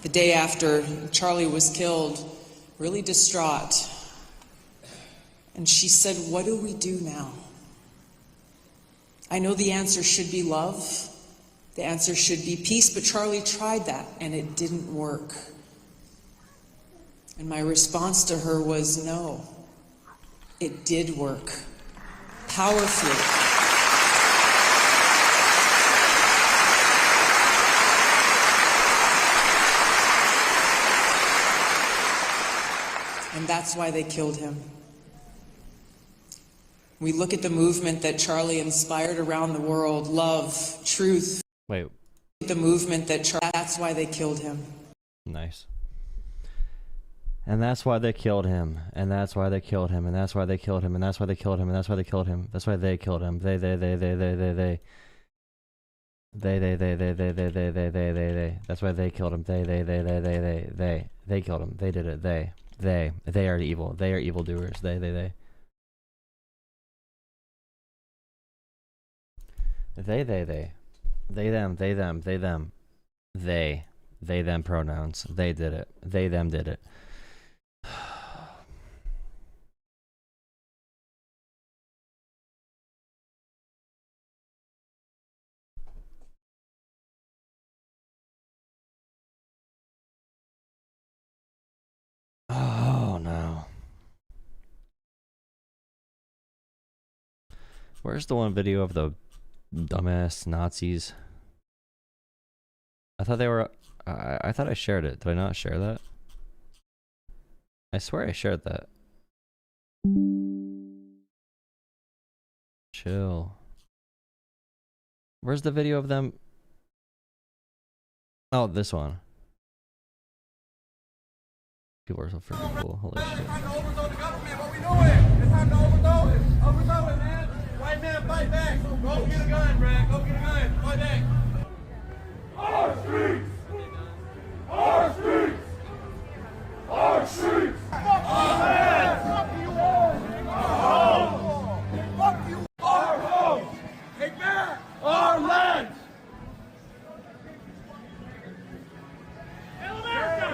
the day after Charlie was killed, really distraught. And she said, "What do we do now?" I know the answer should be love. The answer should be peace, but Charlie tried that and it didn't work. And my response to her was, no, it did work. Powerfully. And that's why they killed him. We look at the movement that Charlie inspired around the world, love, truth. Wait. The movement that that's why they killed him. Nice. And that's why they killed him. And that's why they killed him. And that's why they killed him. And that's why they killed him. And that's why they killed him. That's why they killed him. They. That's why they killed him. They killed him. They did it. They are evil. They are evildoers. They. They, them, they, them, they, them. They, them pronouns. They did it. They, them did it. Oh, no. Where's the one video of the dumbass Nazis? I thought they were... I thought I shared it. Did I not share that? I swear I shared that. Chill. Where's the video of them? Oh, this one. People are so freaking cool. Holy shit. It's time to overthrow the government. What we doing? It's time to overthrow it. Overthrow it, man. White man, fight back. Go get a gun, Brad. Go get a gun. Fight back. Our streets! Our streets! Our streets! Our land! Fuck you all! Our home! Fuck you! Our home! Take back our land! Hail America!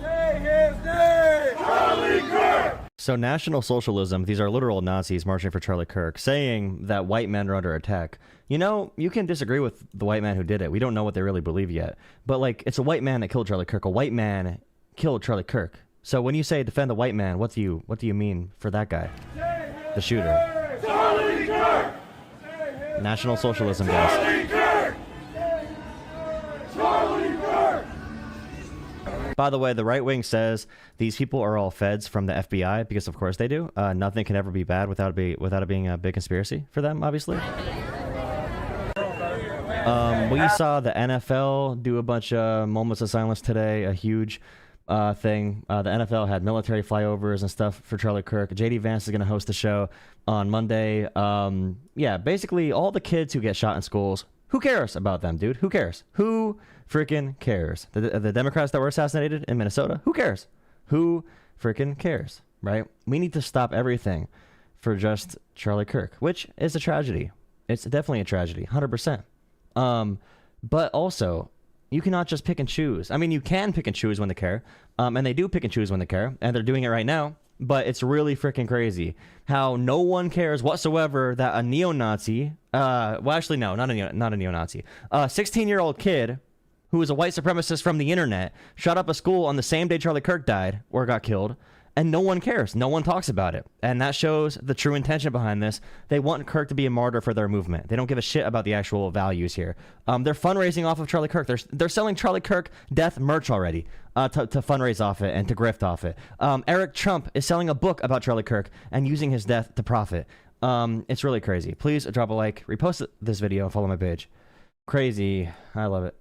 Say his name! Charlie Kirk! So National Socialism, these are literal Nazis marching for Charlie Kirk, saying that white men are under attack. You know, you can disagree with the white man who did it. We don't know what they really believe yet. But, like, it's a white man that killed Charlie Kirk. A white man killed Charlie Kirk. So when you say defend the white man, what do you mean for that guy? The shooter. Charlie Kirk! National Socialism, guys. Charlie Kirk! Charlie Kirk! By the way, the right wing says these people are all feds from the FBI, because of course they do. Nothing can ever be bad without it being a big conspiracy for them, obviously. We saw the NFL do a bunch of moments of silence today, a huge thing. The NFL had military flyovers and stuff for Charlie Kirk. JD Vance is going to host the show on Monday. Yeah, basically all the kids who get shot in schools, who cares about them, dude? Who cares? Who freaking cares? The Democrats that were assassinated in Minnesota, who cares? Who freaking cares, right? We need to stop everything for just Charlie Kirk, which is a tragedy. It's definitely a tragedy, 100%. But also, you cannot just pick and choose. I mean, you can pick and choose when they care, and they do pick and choose when they care, and they're doing it right now, but it's really freaking crazy how no one cares whatsoever that a neo-Nazi, well, actually, no, not a neo-Nazi, a 16-year-old kid who was a white supremacist from the internet shot up a school on the same day Charlie Kirk died, or got killed, and no one cares. No one talks about it. And that shows the true intention behind this. They want Kirk to be a martyr for their movement. They don't give a shit about the actual values here. They're fundraising off of Charlie Kirk. They're selling Charlie Kirk death merch already to fundraise off it and to grift off it. Eric Trump is selling a book about Charlie Kirk and using his death to profit. It's really crazy. Please drop a like, repost this video, and follow my page. Crazy. I love it.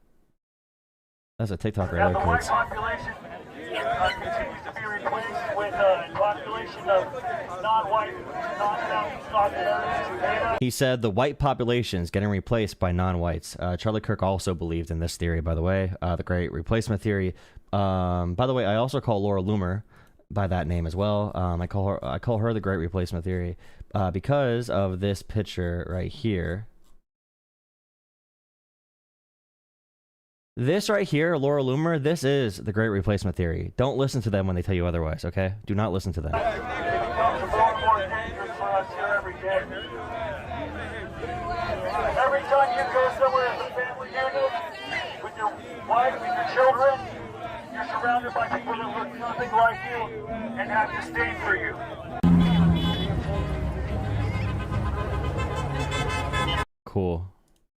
That's a TikTok right there, kids. Continues to be replaced with a population of non-white, non-data. He said the white population is getting replaced by non-whites. Charlie Kirk also believed in this theory, by the way, the Great Replacement Theory. By the way, I also call Laura Loomer by that name as well. I call her the Great Replacement Theory because of this picture right here. This right here, Laura Loomer, this is the great replacement theory. Don't listen to them when they tell you otherwise, okay? Do not listen to them. It becomes more and more dangerous for us here every day. Every time you go somewhere as a family unit, with your wife and your children, you're surrounded by people that look nothing like you and have disdain for you. Cool.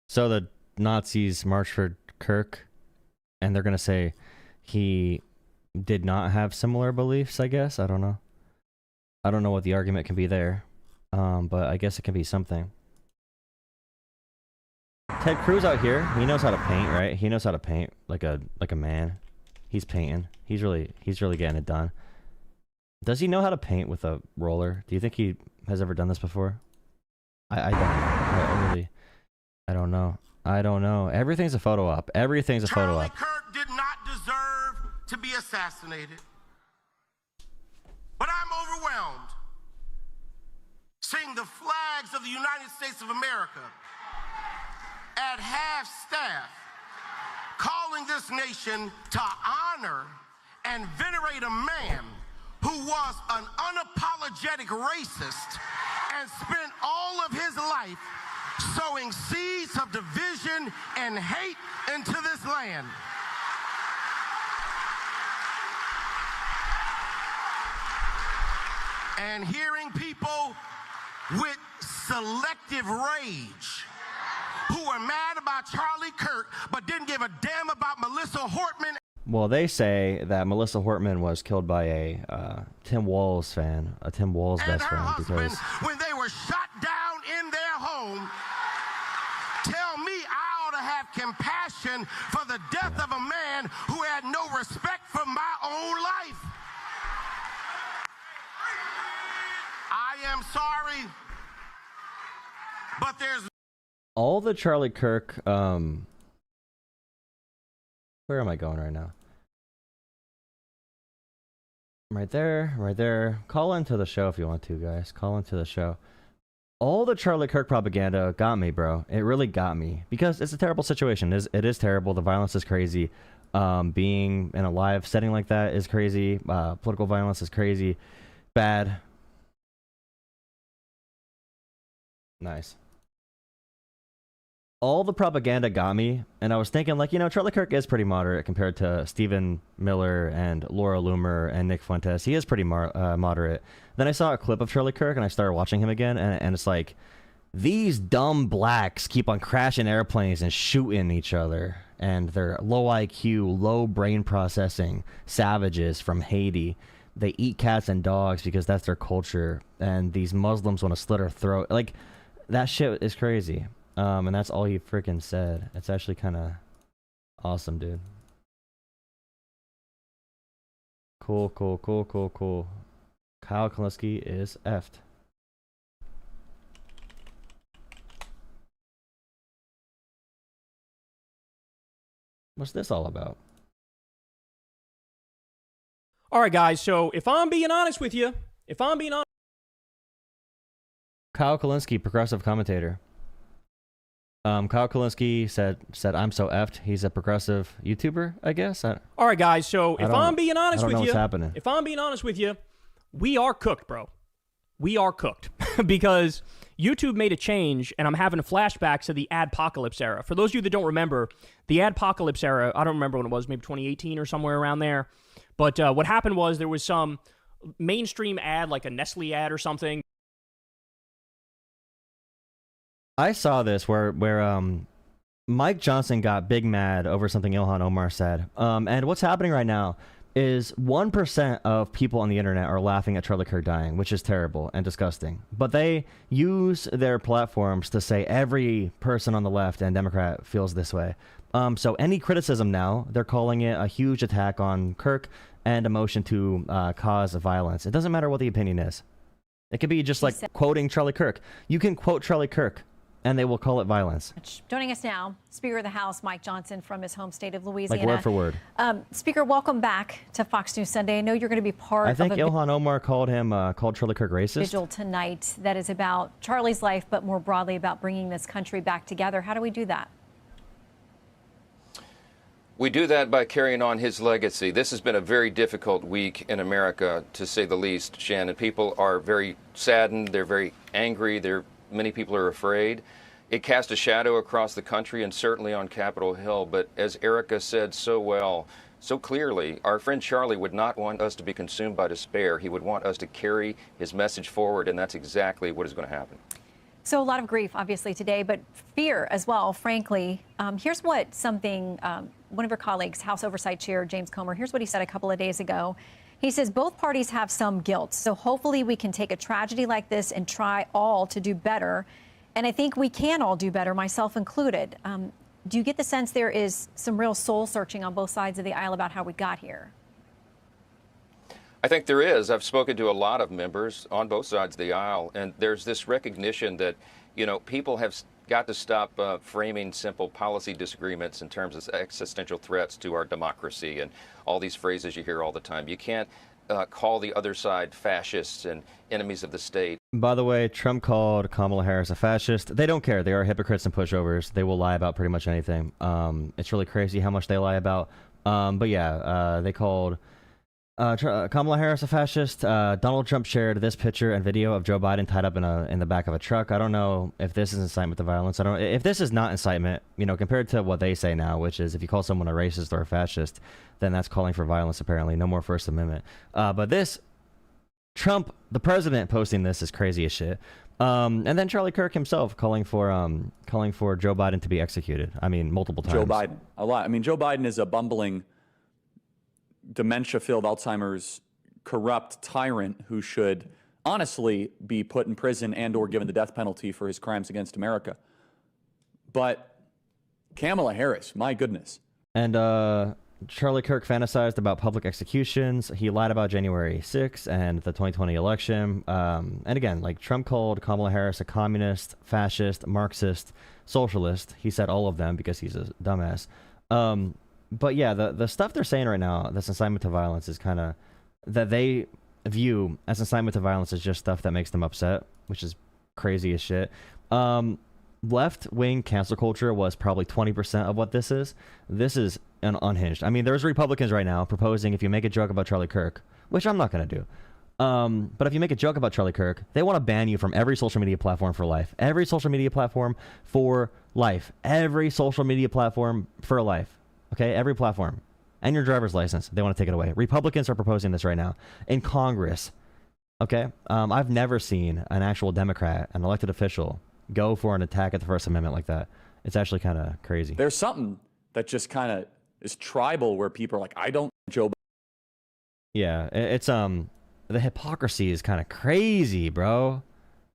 So the Nazis marched for Kirk, and they're gonna say he did not have similar beliefs, I guess. I don't know. I don't know what the argument can be there. But I guess it can be something. Ted Cruz out here, he knows how to paint, right? He knows how to paint like a man. He's painting. He's really getting it done. Does he know how to paint with a roller? Do you think he has ever done this before? I don't know. I don't know. I don't know. Everything's a photo op. Everything's a photo op. Charlie Kirk did not deserve to be assassinated. But I'm overwhelmed seeing the flags of the United States of America at half-staff calling this nation to honor and venerate a man who was an unapologetic racist and spent all of his life sowing seeds of division and hate into this land. And hearing people with selective rage who are mad about Charlie Kirk but didn't give a damn about Melissa Hortman. Well, they say that Melissa Hortman was killed by a Tim Walz fan, a Tim Walz And best her friend, husband, because when they were shot down in their home, tell me I ought to have compassion for the death of a man who had no respect for my own life. I am sorry, but there's all the Charlie Kirk, where am I going right now? Right there, right there. Call into the show if you want to, guys. Call into the show. All the Charlie Kirk propaganda got me, bro. It really got me. Because it's a terrible situation. It is terrible. The violence is crazy. Being in a live setting like that is crazy. Political violence is crazy. Bad. Nice. All the propaganda got me, and I was thinking, like, you know, Charlie Kirk is pretty moderate compared to Stephen Miller and Laura Loomer and Nick Fuentes. He is pretty moderate. Then I saw a clip of Charlie Kirk, and I started watching him again, and it's like, these dumb blacks keep on crashing airplanes and shooting each other, and they're low IQ, low brain processing savages from Haiti. They eat cats and dogs because that's their culture, and these Muslims want to slit our throat. Like, that shit is crazy. And that's all he freaking said. It's actually kind of awesome, dude. Cool, cool, cool, cool, cool. Kyle Kalinske is effed. What's this all about? All right, guys, so if I'm being honest with you, Kyle Kalinske, progressive commentator. Kyle Kalinske said I'm so effed. He's a progressive YouTuber, I guess. all right, guys, so if I'm being honest with you, what's happening. if I'm being honest with you, we are cooked, bro. We are cooked because YouTube made a change, and I'm having flashbacks to the adpocalypse era. For those of you that don't remember, the adpocalypse era, I don't remember when it was, maybe 2018 or somewhere around there. But what happened was there was some mainstream ad, like a Nestle ad or something. I saw this where Mike Johnson got big mad over something Ilhan Omar said. And what's happening right now is 1% of people on the internet are laughing at Charlie Kirk dying, which is terrible and disgusting. But they use their platforms to say every person on the left and Democrat feels this way. So any criticism now, they're calling it a huge attack on Kirk and a motion to cause violence. It doesn't matter what the opinion is. It could be just like quoting Charlie Kirk. You can quote Charlie Kirk, and they will call it violence. Joining us now, Speaker of the House Mike Johnson from his home state of Louisiana. Like word for word. Speaker, welcome back to Fox News Sunday. I know you're going to be part I think of a Ilhan Omar called Charlie Kirk racist. vigil tonight that is about Charlie's life, but more broadly about bringing this country back together. How do we do that? We do that by carrying on his legacy. This has been a very difficult week in America, to say the least, Shannon. People are very saddened. They're very angry. Many people are afraid. It cast a shadow across the country and certainly on Capitol Hill. But as Erica said so well, so clearly, our friend Charlie would not want us to be consumed by despair. He would want us to carry his message forward, and that's exactly what is going to happen. So a lot of grief, obviously, today, but fear as well, frankly. Here's what one of your colleagues, House Oversight Chair James Comer, here's what he said a couple of days ago. He says both parties have some guilt, so hopefully we can take a tragedy like this and try all to do better. And I think we can all do better, myself included. Do you get the sense there is some real soul searching on both sides of the aisle about how we got here? I think there is. I've spoken to a lot of members on both sides of the aisle, and there's this recognition that, people have got to stop framing simple policy disagreements in terms of existential threats to our democracy and all these phrases you hear all the time. You can't call the other side fascists and enemies of the state. By the way, Trump called Kamala Harris a fascist. They don't care. They are hypocrites and pushovers. They will lie about pretty much anything. It's really crazy how much they lie about. But yeah, they called Kamala Harris a fascist. Donald Trump shared this picture and video of Joe Biden tied up in the back of a truck. I don't know if this is incitement to violence. If this is not incitement, compared to what they say now, which is if you call someone a racist or a fascist, then that's calling for violence. Apparently, no more First Amendment. But this Trump, the president, posting this is crazy as shit. And then Charlie Kirk himself calling for Joe Biden to be executed. I mean, multiple times. Joe Biden, a lot. I mean, Joe Biden is a bumbling, dementia-filled, Alzheimer's, corrupt tyrant who should honestly be put in prison and or given the death penalty for his crimes against America. But Kamala Harris, my goodness. And Charlie Kirk fantasized about public executions. He lied about January 6th and the 2020 election. And again, like Trump called Kamala Harris a communist, fascist, Marxist, socialist. He said all of them because he's a dumbass. But yeah, the stuff they're saying right now, that's incitement to violence, is kind of that they view as incitement to violence is just stuff that makes them upset, which is crazy as shit. Left-wing cancel culture was probably 20% of what this is. This is an unhinged. I mean, there's Republicans right now proposing if you make a joke about Charlie Kirk, which I'm not going to do. But if you make a joke about Charlie Kirk, they want to ban you from every social media platform for life. Every social media platform for life. Every social media platform for life. Okay, every platform. And your driver's license. They want to take it away. Republicans are proposing this right now in Congress. Okay? I've never seen an actual Democrat, an elected official, go for an attack at the First Amendment like that. It's actually kind of crazy. There's something that just kind of is tribal where people are like, I don't Joe Biden. Yeah, it's the hypocrisy is kind of crazy, bro.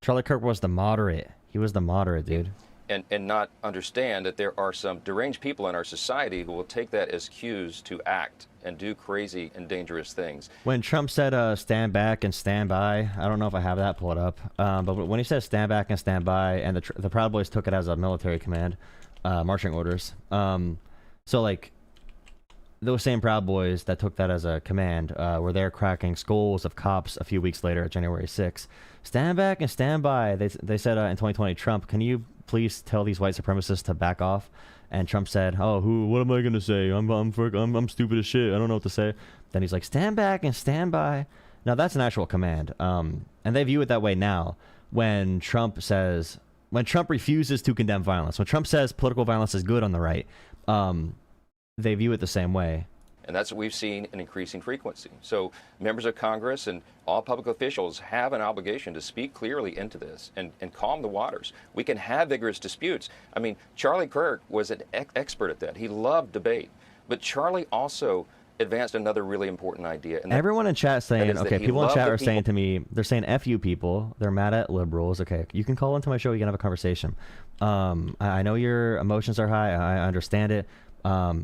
Charlie Kirk was the moderate. He was the moderate, dude. And not understand that there are some deranged people in our society who will take that as cues to act and do crazy and dangerous things. When Trump said stand back and stand by, I don't know if I have that pulled up, but when he says stand back and stand by, and the Proud Boys took it as a military command, marching orders. So like those same Proud Boys that took that as a command were there cracking skulls of cops a few weeks later, January 6th. Stand back and stand by. They said in 2020, Trump, can you please tell these white supremacists to back off? And Trump said, oh, what am I going to say? I'm stupid as shit. I don't know what to say. Then he's like, stand back and stand by. Now, that's an actual command. And they view it that way now when Trump refuses to condemn violence. When Trump says political violence is good on the right, they view it the same way. And that's what we've seen in increasing frequency. So members of Congress and all public officials have an obligation to speak clearly into this and calm the waters. We can have vigorous disputes. I mean, Charlie Kirk was an expert at that. He loved debate. But Charlie also advanced another really important idea. And everyone in chat saying, okay, people in chat are saying to me, they're saying F you people. They're mad at liberals. Okay, you can call into my show. You can have a conversation. I know your emotions are high. I understand it.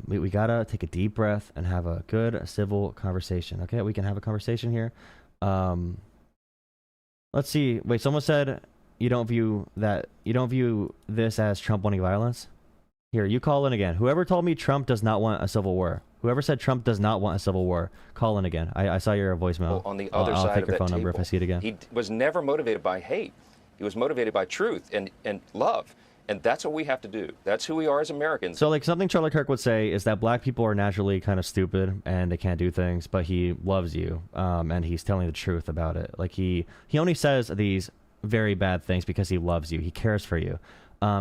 We gotta take a deep breath and have a good civil conversation. Okay, we can have a conversation here. Let's see. Wait, someone said you don't view this as Trump wanting violence. Here, you call in again. Whoever told me Trump does not want a civil war. Whoever said Trump does not want a civil war, call in again. I saw your voicemail. On the other I'll side take of your that phone number table, if I see it again. he was never motivated by hate. He was motivated by truth and love. And that's what we have to do. That's who we are as Americans. So, like, something Charlie Kirk would say is that black people are naturally kind of stupid and they can't do things, but he loves you, and he's telling the truth about it. Like, he only says these very bad things because he loves you. He cares for you.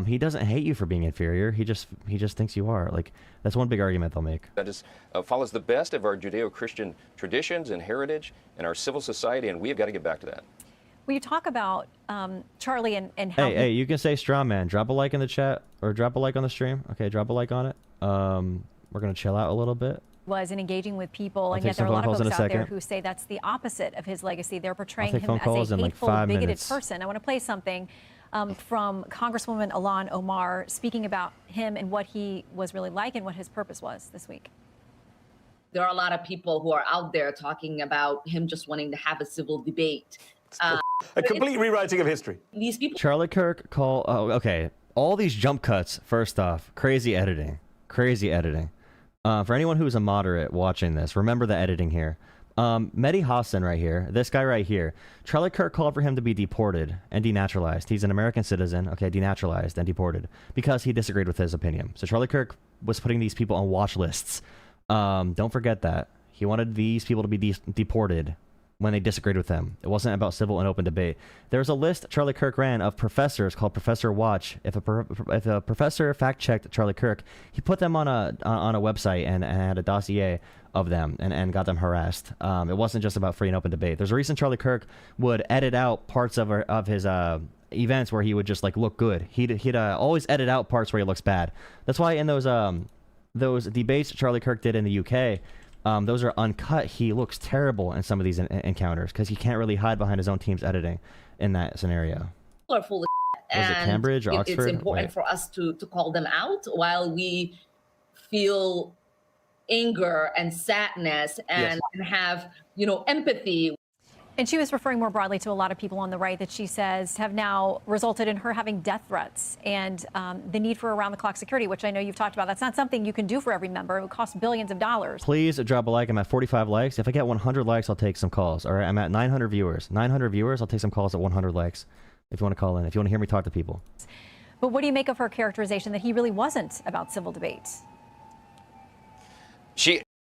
He doesn't hate you for being inferior. He just thinks you are. Like, that's one big argument they'll make. That is follows the best of our Judeo-Christian traditions and heritage and our civil society, and we have got to get back to that. Will you talk about Charlie and how Hey, you can say straw man. Drop a like in the chat or drop a like on the stream. Okay, drop a like on it. We're going to chill out a little bit. was in engaging with people, and take yet there are a some lot phone of calls in folks a out there second. who say that's the opposite of his legacy. They're portraying take him phone as calls a in like hateful, 5 bigoted minutes. person. I want to play something from Congresswoman Ilhan Omar speaking about him and what he was really like and what his purpose was this week. There are a lot of people who are out there talking about him just wanting to have a civil debate. A complete rewriting of history. These people. Charlie Kirk okay. All these jump cuts, first off, crazy editing. Crazy editing. For anyone who's a moderate watching this, remember the editing here. Mehdi Hassan right here, this guy right here, Charlie Kirk called for him to be deported and denaturalized. He's an American citizen, okay, denaturalized and deported because he disagreed with his opinion. So Charlie Kirk was putting these people on watch lists. Don't forget that. He wanted these people to be deported when they disagreed with him. It wasn't about civil and open debate. There's a list Charlie Kirk ran of professors called Professor Watch. If a professor fact-checked Charlie Kirk, he put them on a website and had a dossier of them and got them harassed. It wasn't just about free and open debate. There's a reason Charlie Kirk would edit out parts of his events where he would just like look good. He'd always edit out parts where he looks bad. That's why in those debates Charlie Kirk did in the UK, those are uncut. He looks terrible in some of these encounters because he can't really hide behind his own team's editing in that scenario. Are full of Was it Cambridge or Oxford? It's important for us to call them out while we feel anger and sadness and have, empathy. And she was referring more broadly to a lot of people on the right that she says have now resulted in her having death threats and the need for around-the-clock security, which I know you've talked about. That's not something you can do for every member. It would cost billions of dollars. Please drop a like. I'm at 45 likes. If I get 100 likes, I'll take some calls. All right, I'm at 900 viewers. 900 viewers, I'll take some calls at 100 likes if you want to call in, if you want to hear me talk to people. But what do you make of her characterization that he really wasn't about civil debates?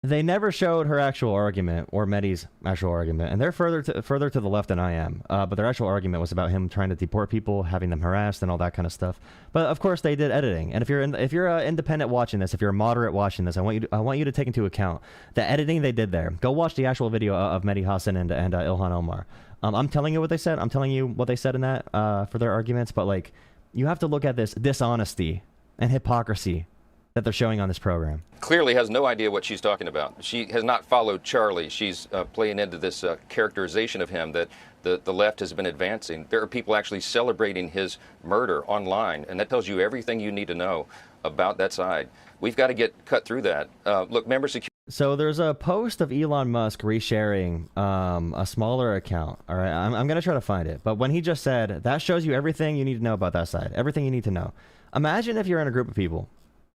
They never showed her actual argument or Mehdi's actual argument, and they're further to the left than I am. But their actual argument was about him trying to deport people, having them harassed, and all that kind of stuff. But of course, they did editing. And if you're independent watching this, if you're a moderate watching this, I want you to take into account the editing they did there. Go watch the actual video of Mehdi Hassan and Ilhan Omar. I'm telling you what they said. I'm telling you what they said in that for their arguments. But like, you have to look at this dishonesty and hypocrisy that they're showing on this program. Clearly has no idea what she's talking about. She has not followed Charlie. She's playing into this characterization of him that the left has been advancing. There are people actually celebrating his murder online, and that tells you everything you need to know about that side. We've got to get cut through that. Look, member security. So there's a post of Elon Musk resharing a smaller account. All right, I'm going to try to find it. But when he just said, that shows you everything you need to know about that side, everything you need to know. Imagine if you're in a group of people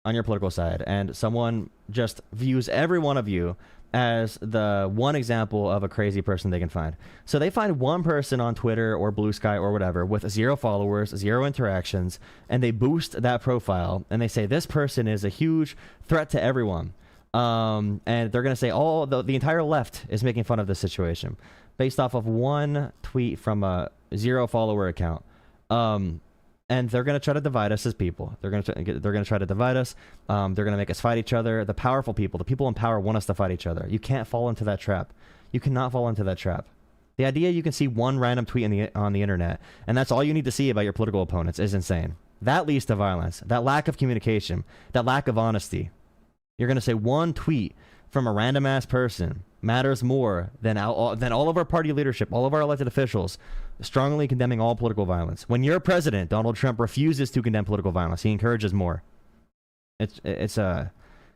on your political side and someone just views every one of you as the one example of a crazy person they can find. So they find one person on Twitter or Blue Sky or whatever with 0 followers, 0 interactions, and they boost that profile and they say this person is a huge threat to everyone. And they're going to say the entire left is making fun of this situation based off of one tweet from a 0 follower account. And they're going to try to divide us as people. They're going to try to divide us. They're going to make us fight each other. The powerful people, the people in power, want us to fight each other. You can't fall into that trap. You cannot fall into that trap. The idea you can see one random tweet on the internet, and that's all you need to see about your political opponents, is insane. That leads to violence. That lack of communication. That lack of honesty. You're going to say one tweet from a random ass person matters more than all of our party leadership, all of our elected officials strongly condemning all political violence. When your president, Donald Trump, refuses to condemn political violence, he encourages more. It's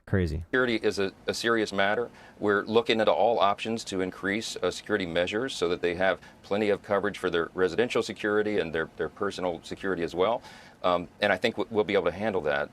crazy. Security is a serious matter. We're looking into all options to increase security measures so that they have plenty of coverage for their residential security and their personal security as well. And I think we'll be able to handle that.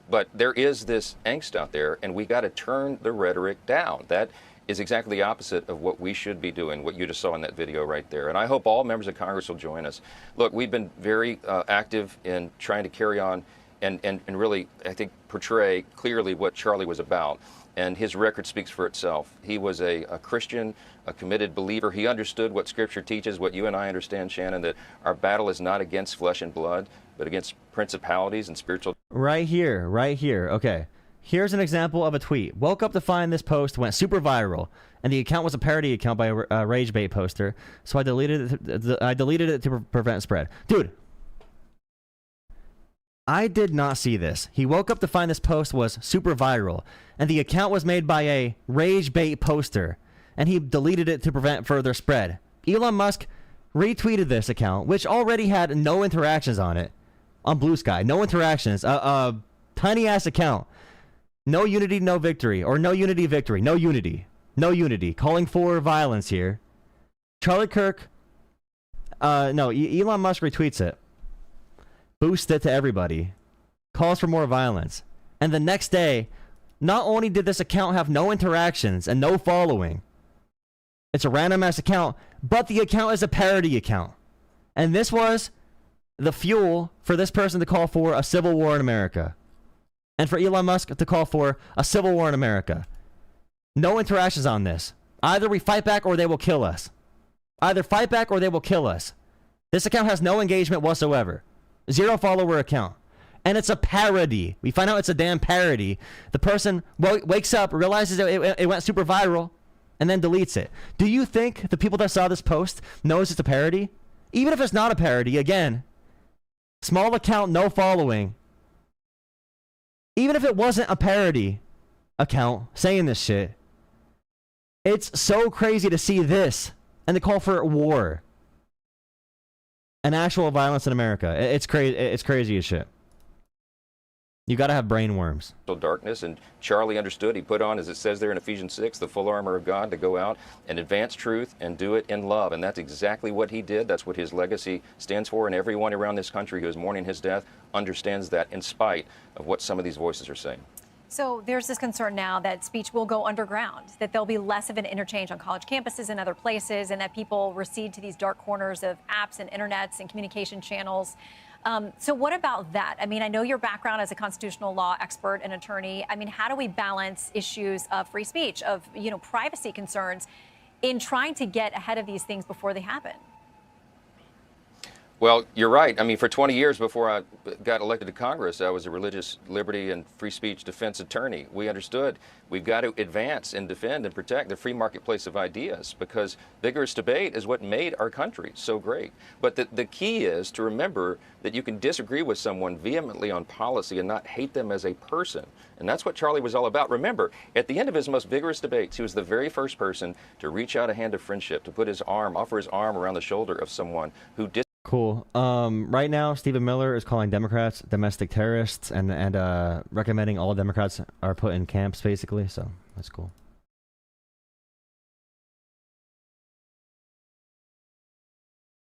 But there is this angst out there, and we got to turn the rhetoric down. That is exactly the opposite of what we should be doing, what you just saw in that video right there. And I hope all members of Congress will join us. Look, we've been very active in trying to carry on and really, I think, portray clearly what Charlie was about. And his record speaks for itself. He was a Christian, a committed believer. He understood what Scripture teaches, what you and I understand, Shannon, that our battle is not against flesh and blood, but against principalities and spiritual. Right here, right here. Okay. Here's an example of a tweet. Woke up to find this post went super viral, and the account was a parody account by a rage bait poster. So I deleted it to prevent spread. Dude, I did not see this. He woke up to find this post was super viral, and the account was made by a rage bait poster, and he deleted it to prevent further spread. Elon Musk retweeted this account, which already had no interactions on it, on Blue Sky. No interactions. A tiny ass account. No unity, no victory. Or no unity, victory. No unity. No unity. Calling for violence here. Charlie Kirk. No, Elon Musk retweets it. Boosts it to everybody. Calls for more violence. And the next day, not only did this account have no interactions and no following, it's a random ass account, but the account is a parody account. And this was the fuel for this person to call for a civil war in America. And for Elon Musk to call for a civil war in America. No interactions on this. Either we fight back or they will kill us. Either fight back or they will kill us. This account has no engagement whatsoever. 0 follower account. And it's a parody. We find out it's a damn parody. The person wakes up, realizes it went super viral, and then deletes it. Do you think the people that saw this post knows it's a parody? Even if it's not a parody, again, small account, no following. Even if it wasn't a parody account saying this shit, it's so crazy to see this and to call for war and actual violence in America. It's crazy. It's crazy as shit. You got to have brain worms. Darkness, and Charlie understood. He put on, as it says there in Ephesians 6, the full armor of God to go out and advance truth and do it in love. And that's exactly what he did. That's what his legacy stands for. And everyone around this country who is mourning his death understands that, in spite of what some of these voices are saying. So there's this concern now that speech will go underground, that there'll be less of an interchange on college campuses and other places, and that people recede to these dark corners of apps and internets and communication channels. So what about that? I mean, I know your background as a constitutional law expert and attorney. I mean, how do we balance issues of free speech, of, privacy concerns in trying to get ahead of these things before they happen? Well, you're right. I mean, for 20 years before I got elected to Congress, I was a religious liberty and free speech defense attorney. We understood we've got to advance and defend and protect the free marketplace of ideas, because vigorous debate is what made our country so great. But the key is to remember that you can disagree with someone vehemently on policy and not hate them as a person. And that's what Charlie was all about. Remember, at the end of his most vigorous debates, he was the very first person to reach out a hand of friendship, to put offer his arm around the shoulder of someone who Cool. Right now, Stephen Miller is calling Democrats domestic terrorists and recommending all Democrats are put in camps, basically. So that's cool.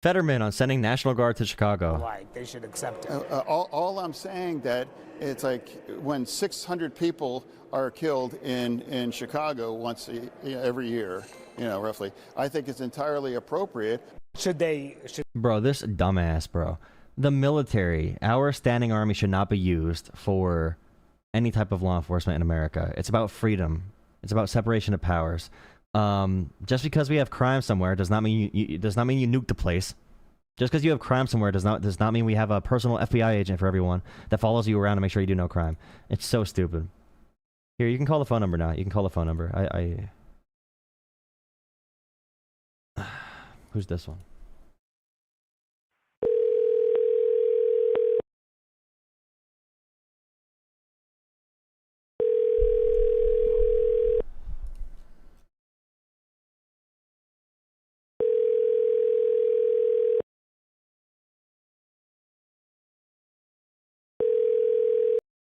Fetterman on sending National Guard to Chicago. Like they should accept it. All I'm saying that it's like when 600 people are killed in Chicago every year, roughly. I think it's entirely appropriate. Bro, this dumbass, bro. The military, our standing army, should not be used for any type of law enforcement in America. It's about freedom. It's about separation of powers. Just because we have crime somewhere does not mean you nuke the place. Just because you have crime somewhere does not mean we have a personal FBI agent for everyone that follows you around to make sure you do no crime. It's so stupid. Here, you can call the phone number now. You can call the phone number. Who's this one?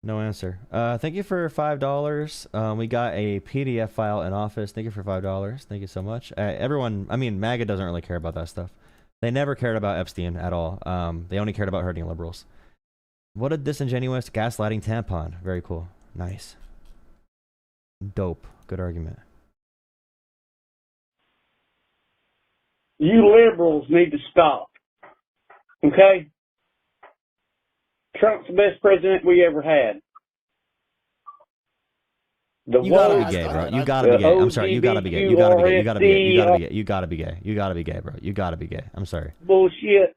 No answer. Thank you for $5. We got a PDF file in office. Thank you for $5. Thank you so much. Everyone, I mean, MAGA doesn't really care about that stuff. They never cared about Epstein at all. They only cared about hurting liberals. What a disingenuous gaslighting tampon. Very cool. Nice. Dope. Good argument. You liberals need to stop. Okay? Trump's the best president we ever had. The You gotta woke, be gay, bro. You gotta be gay. I'm sorry. You gotta be gay. You gotta be gay. You gotta be gay. You gotta be gay. You gotta be gay. You gotta be gay, bro. You gotta be gay. I'm sorry. bullshit.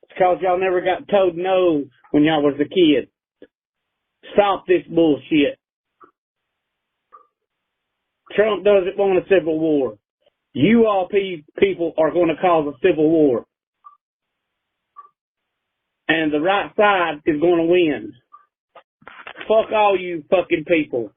It's because y'all never got told no when y'all was a kid. Stop this bullshit. Trump doesn't want a civil war. You all people are going to cause a civil war. And the right side is going to win. Fuck all you fucking people.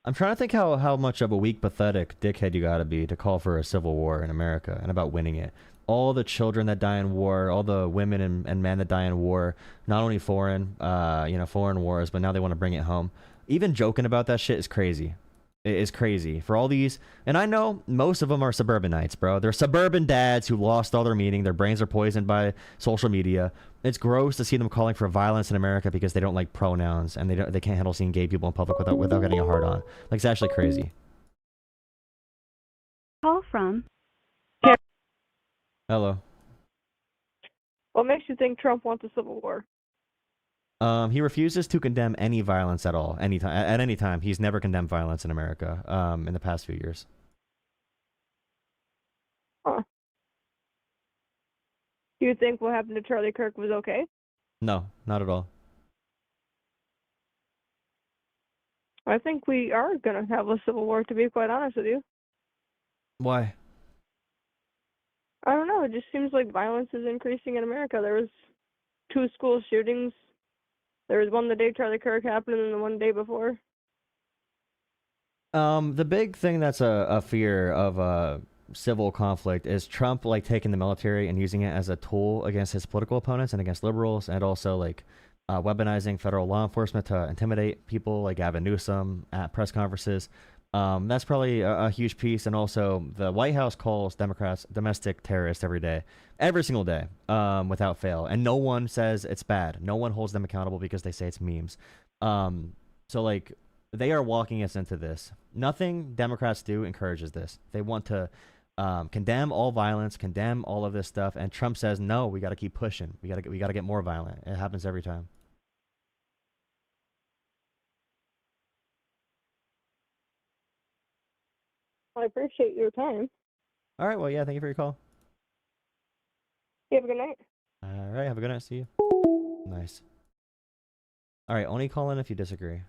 I'm trying to think how much of a weak, pathetic dickhead you gotta be to call for a civil war in America and about winning it. All the children that die in war, all the women and men that die in war, not only foreign wars, but now they want to bring it home. Even joking about that shit is crazy. It is crazy for all these, and I know most of them are suburbanites, bro. They're suburban dads who lost all their meaning. Their brains are poisoned by social media. It's gross to see them calling for violence in America because they don't like pronouns and they can't handle seeing gay people in public without getting a hard on. Like, it's actually crazy. Call from. Hello. What makes you think Trump wants a civil war? He refuses to condemn any violence at all, anytime. At any time, he's never condemned violence in America. In the past few years. Huh. Do you think what happened to Charlie Kirk was okay? No, not at all. I think we are gonna have a civil war, to be quite honest with you. Why? I don't know. It just seems like violence is increasing in America. There was 2 school shootings. There was one the day Charlie Kirk happened, and then the one day before. The big thing that's a fear of civil conflict is Trump like taking the military and using it as a tool against his political opponents and against liberals, and also like weaponizing federal law enforcement to intimidate people like Gavin Newsom at press conferences. That's probably a huge piece, and also the White House calls Democrats domestic terrorists every single day, without fail, and no one says it's bad. No one holds them accountable because they say it's memes. So like they are walking us into this. Nothing Democrats do encourages this. They want to condemn all violence, condemn all of this stuff, and Trump says no. We got to keep pushing. We got to get more violent. It happens every time. I appreciate your time. All right. Well, yeah. Thank you for your call. You have a good night. All right. Have a good night. See you. Nice. All right. Only call in if you disagree.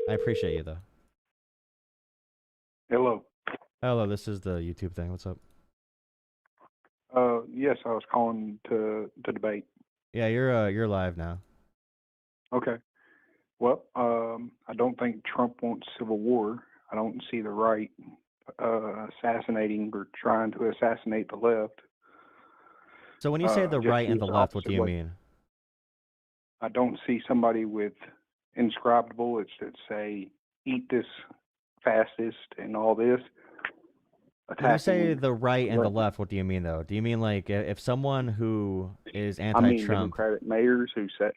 I appreciate you, though. Hello. Hello. This is the YouTube thing. What's up? Yes, I was calling to debate. Yeah, you're live now. Okay. Well, I don't think Trump wants civil war. I don't see the right assassinating or trying to assassinate the left. So when you say the just right and the use left, what do you opposite way. mean? I don't see somebody with inscribable. It's that say eat this fastest and all this. When you say Attacking the right and the left. left, what do you mean though? Do you mean like if someone who is I mean anti-Trump? Democratic mayors who say,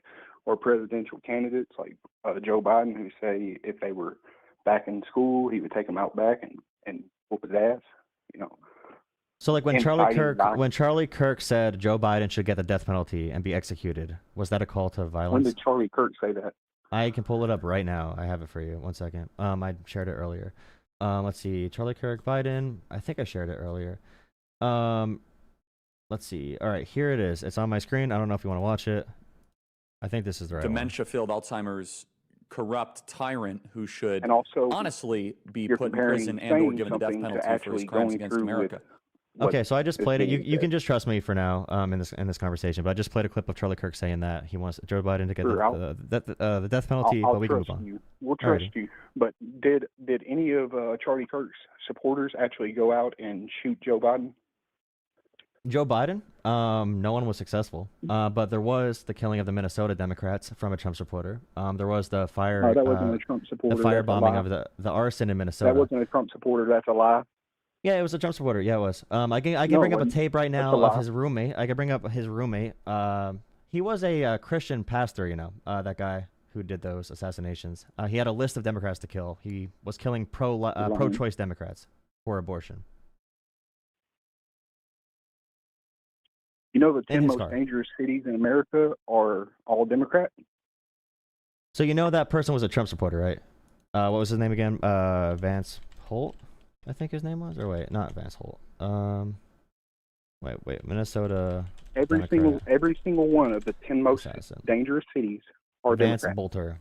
or presidential candidates like Joe Biden who say if they were back in school, he would take them out back and whoop his ass, you know. So like when inciting violence. Charlie Kirk said Joe Biden should get the death penalty and be executed, was that a call to When violence? did Charlie Kirk say that? I can pull it up right now. I have it for you. One second. I shared it earlier. Let's see. Charlie Kirk, Biden. I think I shared it earlier. Let's see. All right, here it is. It's on my screen. I don't know if you want to watch it. I think this is the right one. Dementia-filled Alzheimer's corrupt tyrant who should And also, honestly be you're put in comparing prison and or saying given the death something to penalty for his actually crimes going against through America. with what Okay, so I just is played it. being You said. can just trust me for now in this conversation, but I just played a clip of Charlie Kirk saying that he wants Joe Biden to get Sure, the death penalty, I'll but we can trust move on. you. We'll trust Alrighty. you. But did any of Charlie Kirk's supporters actually go out and shoot Joe Biden? Joe Biden? No one was successful. But there was the killing of the Minnesota Democrats from a Trump supporter. There was the fire. No, that wasn't a Trump supporter. The fire That's a bombing lie. of the arson in Minnesota. That wasn't a Trump supporter. That's a lie. Yeah, it was a Trump supporter. Yeah, it was. I can No, bring it up a wasn't. tape right That's now a of lie. his roommate. I can bring up his roommate. He was a Christian pastor, you know, Mm-hmm. that guy who did those assassinations. He had a list of Democrats to kill. He was killing pro-choice Democrats for abortion. You know, the in 10 his most car. dangerous cities in America are all Democrat. So you know that person was a Trump supporter, right? What was his name again? Vance Holt, I think his name was. Or wait, not Vance Holt. Wait, Minnesota. Every single one of the 10 most dangerous cities are Vance Democrat. Bolter.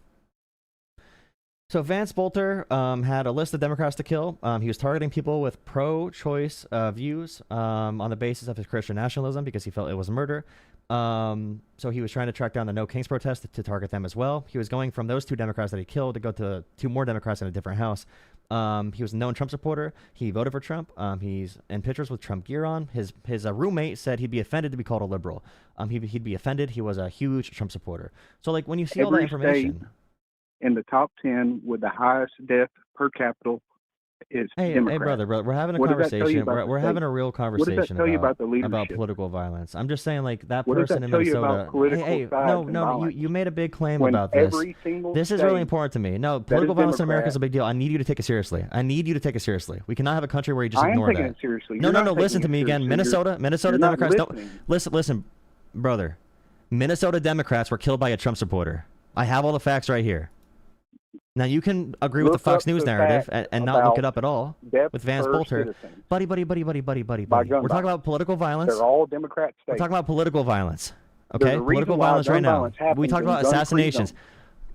So Vance Bolter had a list of Democrats to kill. He was targeting people with pro-choice views on the basis of his Christian nationalism because he felt it was murder. So he was trying to track down the No Kings protest to target them as well. He was going from those 2 Democrats that he killed to go to 2 more Democrats in a different house. He was a known Trump supporter. He voted for Trump. He's in pictures with Trump gear on. His roommate said he'd be offended to be called a liberal. He'd be offended. He was a huge Trump supporter. So like when you see all that information. State in the top 10 with the highest death per capita is Democrat. Hey, brother, we're having a What does that tell you conversation. about We're the having state? a real What does conversation that tell you about the leadership? about political violence. I'm just saying, like that What does person that in tell you Minnesota. about political Hey, sides no, and no, violence? you made a big claim When about this. every single This is really state important to me. No, that political is violence in America is Democrat- a big deal. I need you to take it seriously. I need you to take it seriously. We cannot have a country where you just I am ignore taking that. it seriously. No, You're no, not no. Listen to taking me it again. seriously. Minnesota You're not Democrats listening. don't listen, brother. Minnesota Democrats were killed by a Trump supporter. I have all the facts right here. Now you can agree with the Look Fox up News the narrative facts and not look it about up at all death with Vance per Bolter. citizen Buddy. by We're gun talking violence. about political violence. They're all Democrat states. We're talking about political violence. There's Okay? a reason Political why violence gun right now. violence happens We talked in about gun-free assassinations.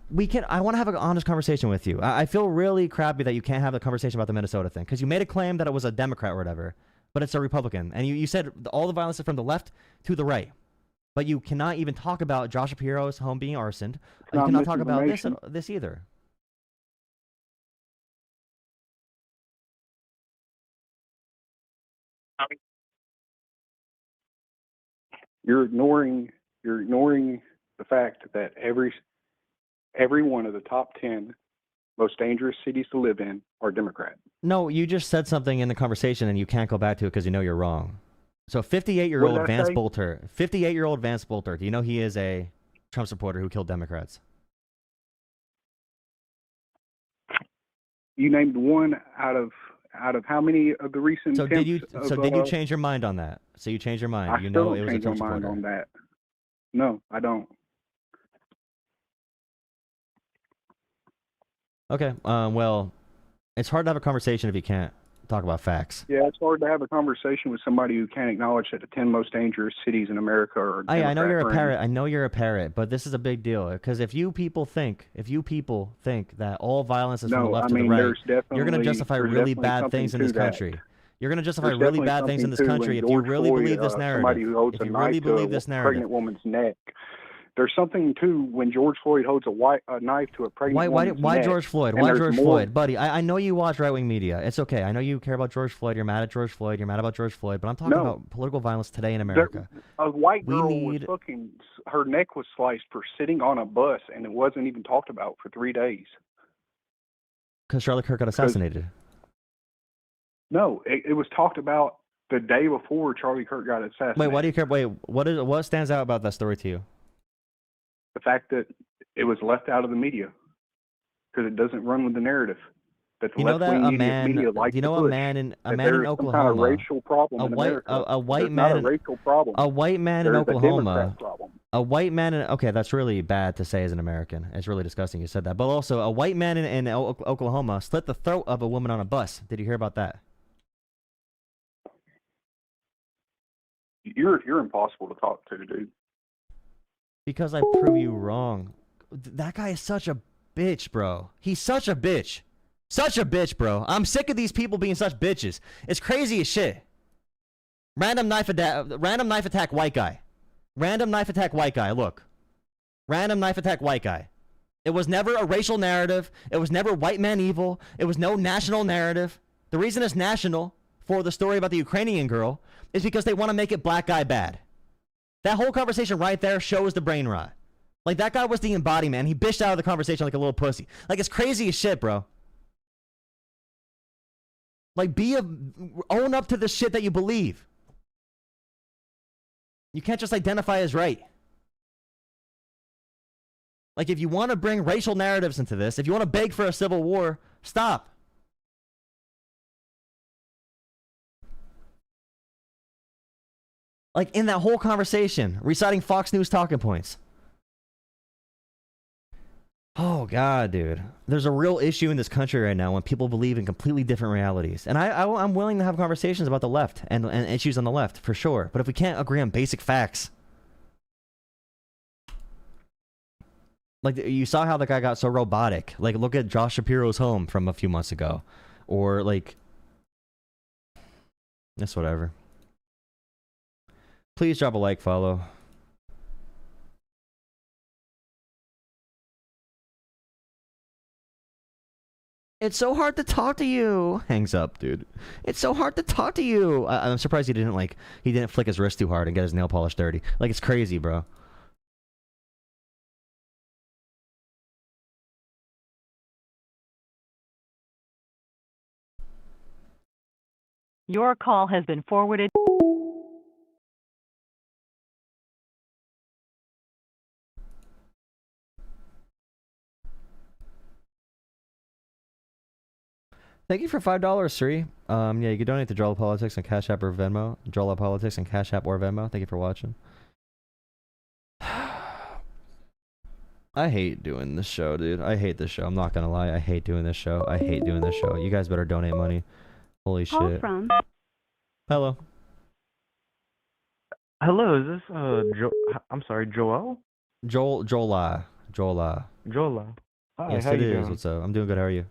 zones. I want to have an honest conversation with you. I feel really crappy that you can't have the conversation about the Minnesota thing because you made a claim that it was a Democrat or whatever, but it's a Republican. And you said all the violence is from the left to the right. But you cannot even talk about Josh Shapiro's home being arsoned. You not cannot talk about misinformation. this either. You're ignoring the fact that every one of the top 10 most dangerous cities to live in are Democrat. No, you just said something in the conversation and you can't go back to it because you know you're wrong. So 58-year-old What did I Vance say? Bolter, 58-year-old Vance Bolter, do you know he is a Trump supporter who killed Democrats? You named one out of how many of the recent So did you attempts so of, did you change your mind on that? So you changed your mind. I You still know don't it was a change my Trump mind supporter. on that. No, I don't. Okay. Well, it's hard to have a conversation if you can't talk about facts. Yeah, it's hard to have a conversation with somebody who can't acknowledge that the 10 most dangerous cities in America are I know you're a Democrat-run. parrot. I know you're a parrot, but this is a big deal because if you people think that all violence is from the No, left I to the mean, right, there's you're going to definitely- justify there's really definitely bad something things in to this that. country. You're going to justify There's really definitely bad things in something this too country when if you George really Floyd, believe this somebody who narrative. holds If a you knife really to believe a this pregnant narrative. woman's neck. There's something too when George Floyd holds a knife to a pregnant woman's Why neck. George Floyd? and Why there's George more- Floyd? Buddy, I know you watch right-wing media. It's okay. I know you care about George Floyd. You're mad at George Floyd. You're mad about George Floyd. But I'm talking No. about political violence today in America. A white We girl need- was fucking, her neck was sliced for sitting on a bus, and it wasn't even talked about for 3 days. Because Charlie Kirk got assassinated. No, it was talked about the day before Charlie Kirk got assassinated. Wait, why do you care? Wait, what stands out about that story to you? The fact that it was left out of the media because it doesn't run with the narrative that the You know that left-wing a man? media likes You know to a push, man in that Oklahoma? there's some kind of racial problem in America. A white There's man not in a racial problem. A white man There's in a Oklahoma. Democrat problem. A white man in okay, that's really bad to say as an American. It's really disgusting you said that. But also, a white man in Oklahoma slit the throat of a woman on a bus. Did you hear about that? You're impossible to talk to, dude. Because I prove you wrong. That guy is such a bitch, bro. He's such a bitch. Such a bitch, bro. I'm sick of these people being such bitches. It's crazy as shit. Random knife attack white guy. Random knife attack white guy. Look. Random knife attack white guy. It was never a racial narrative. It was never white man evil. It was no national narrative. The reason it's national for the story about the Ukrainian girl is because they want to make it black guy bad. That whole conversation right there shows the brain rot. Like, that guy was the embodiment. He bitched out of the conversation like a little pussy. Like, it's crazy as shit, bro. Like, own up to the shit that you believe. You can't just identify as right. Like, if you want to bring racial narratives into this, if you want to beg for a civil war, stop. Like in that whole conversation, reciting Fox News talking points. Oh God, dude. There's a real issue in this country right now when people believe in completely different realities. And I'm willing to have conversations about the left and issues on the left, for sure. But if we can't agree on basic facts. Like, you saw how the guy got so robotic. Like, look at Josh Shapiro's home from a few months ago. Or, like... That's whatever. Please drop a like, follow. It's so hard to talk to you. Hangs up, dude. It's so hard to talk to you. I'm surprised he didn't flick his wrist too hard and get his nail polish dirty. Like, it's crazy, bro. Your call has been forwarded. Thank you for $5, Sri. Yeah, you can donate to Jola Politics and Cash App or Venmo. Jola Politics and Cash App or Venmo. Thank you for watching. I hate doing this show, dude. I hate this show. I'm not gonna lie. I hate doing this show. I hate doing this show. You guys better donate money. Holy shit. Hello. Hello, is this I'm sorry, Joel? Jola. Jola. Hi, Yes, how it you is. doing? What's up? I'm doing good. How are you?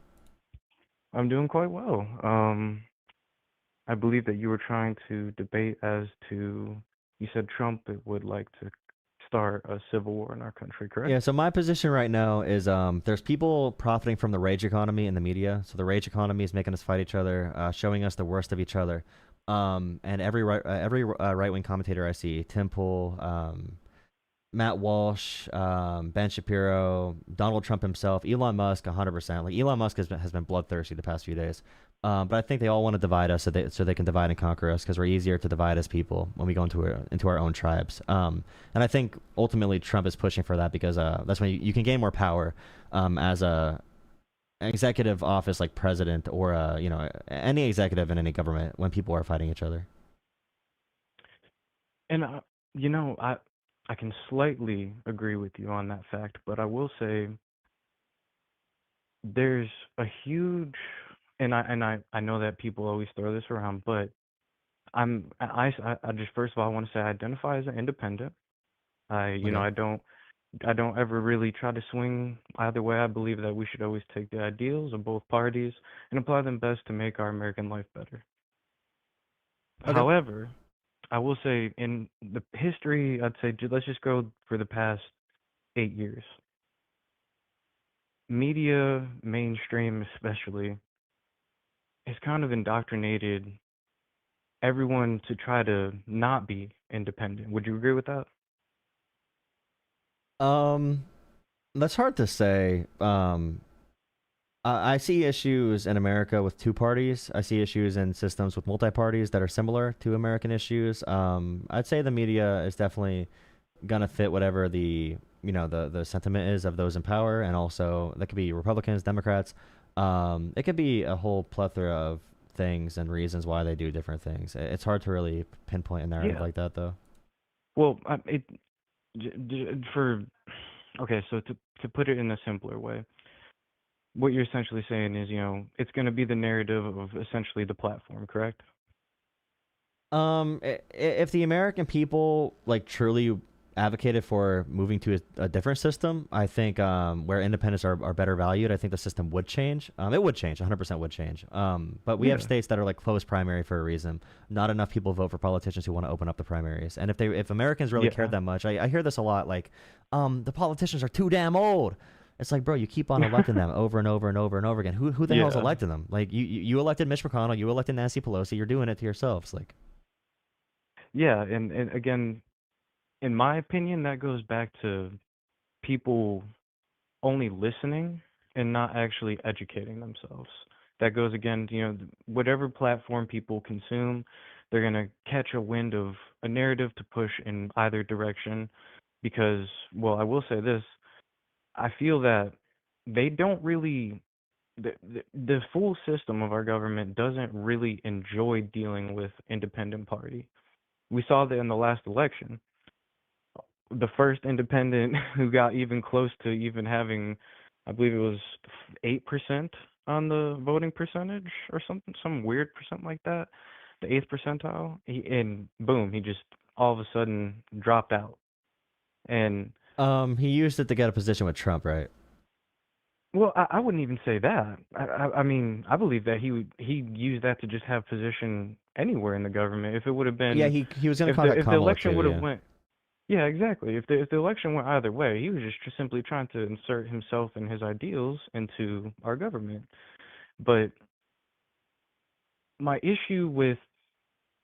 I'm doing quite well. I believe that you were trying to debate as to, you said Trump would like to start a civil war in our country, correct? Yeah, so my position right now is there's people profiting from the rage economy in the media. So the rage economy is making us fight each other, showing us the worst of each other. And every right-wing commentator I see, Tim Pool, Matt Walsh, Ben Shapiro, Donald Trump himself, Elon Musk, 100%. Like, Elon Musk has been bloodthirsty the past few days. But I think they all want to divide us so they can divide and conquer us, because we're easier to divide as people when we go into our own tribes. And I think ultimately Trump is pushing for that, because that's when you can gain more power as an executive office like president, or any executive in any government, when people are fighting each other. And I can slightly agree with you on that fact, but I will say there's a huge, and I know that people always throw this around, but I just, first of all, I want to say I identify as an independent. I don't ever really try to swing either way. I believe that we should always take the ideals of both parties and apply them best to make our American life better. Okay. However, I will say in the history, I'd say let's just go for the past 8 years. Media, mainstream especially, has kind of indoctrinated everyone to try to not be independent. Would you agree with that? That's hard to say. I see issues in America with two parties. I see issues in systems with multi-parties that are similar to American issues. I'd say the media is definitely gonna fit whatever the sentiment is of those in power, and also that could be Republicans, Democrats. It could be a whole plethora of things and reasons why they do different things. It's hard to really pinpoint a narrative like that, though. Well, okay, so to put it in a simpler way, what you're essentially saying is, it's going to be the narrative of essentially the platform, correct? If the American people truly advocated for moving to a different system, I think where independents are better valued, I think the system would change. It would change, 100% would change. But we have states that are closed primary for a reason. Not enough people vote for politicians who want to open up the primaries. And if Americans really cared that much, I hear this a lot, the politicians are too damn old. It's like, bro, you keep on electing them over and over and over and over again. Who the hell's electing them? Like, you elected Mitch McConnell, you elected Nancy Pelosi, you're doing it to yourselves. Yeah, and again, in my opinion, that goes back to people only listening and not actually educating themselves. That goes again, whatever platform people consume, they're going to catch a wind of a narrative to push in either direction. Because, well, I will say this, I feel that they don't really, the full system of our government doesn't really enjoy dealing with independent party. We saw that in the last election. The first independent who got even close to even having, I believe it was 8% on the voting percentage or something, some weird percent like that, the 8th percentile, and boom, he just all of a sudden dropped out. And he used it to get a position with Trump, right? well, I wouldn't even say that. I mean, I believe that he used that to just have position anywhere in the government. If it would have been, Yeah, he was going to if contact the Kamala election too, would have yeah. went, yeah, exactly. If the election went either way, he was just simply trying to insert himself and his ideals into our government. But my issue with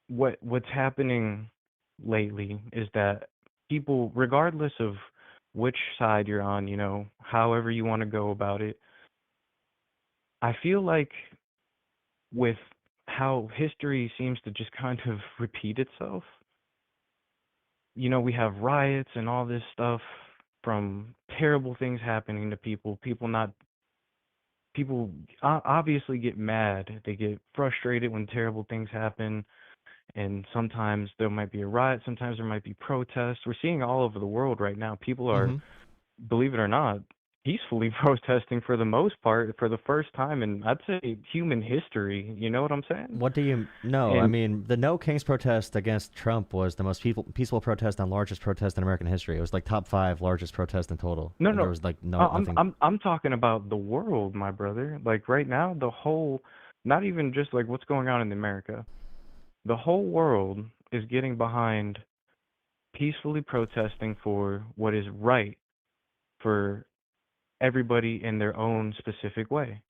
what's happening lately is that people, regardless of which side you're on, you know, however you want to go about it, I feel like with how history seems to just kind of repeat itself, you know, we have riots and all this stuff from terrible things happening to people, people obviously get mad, they get frustrated when terrible things happen, and sometimes there might be a riot, sometimes there might be protests. We're seeing all over the world right now, people are, believe it or not, peacefully protesting for the most part for the first time in, I'd say, human history. You know what I'm saying? What do you know? I And mean, the No Kings protest against Trump was the most peaceful protest and largest protest in American history. It was like top 5 largest protest in total. no, And there no, was like I'm nothing. I'm talking about the world, my brother. Like right now, the whole, not even just like what's going on in America. The whole world is getting behind peacefully protesting for what is right for everybody in their own specific way.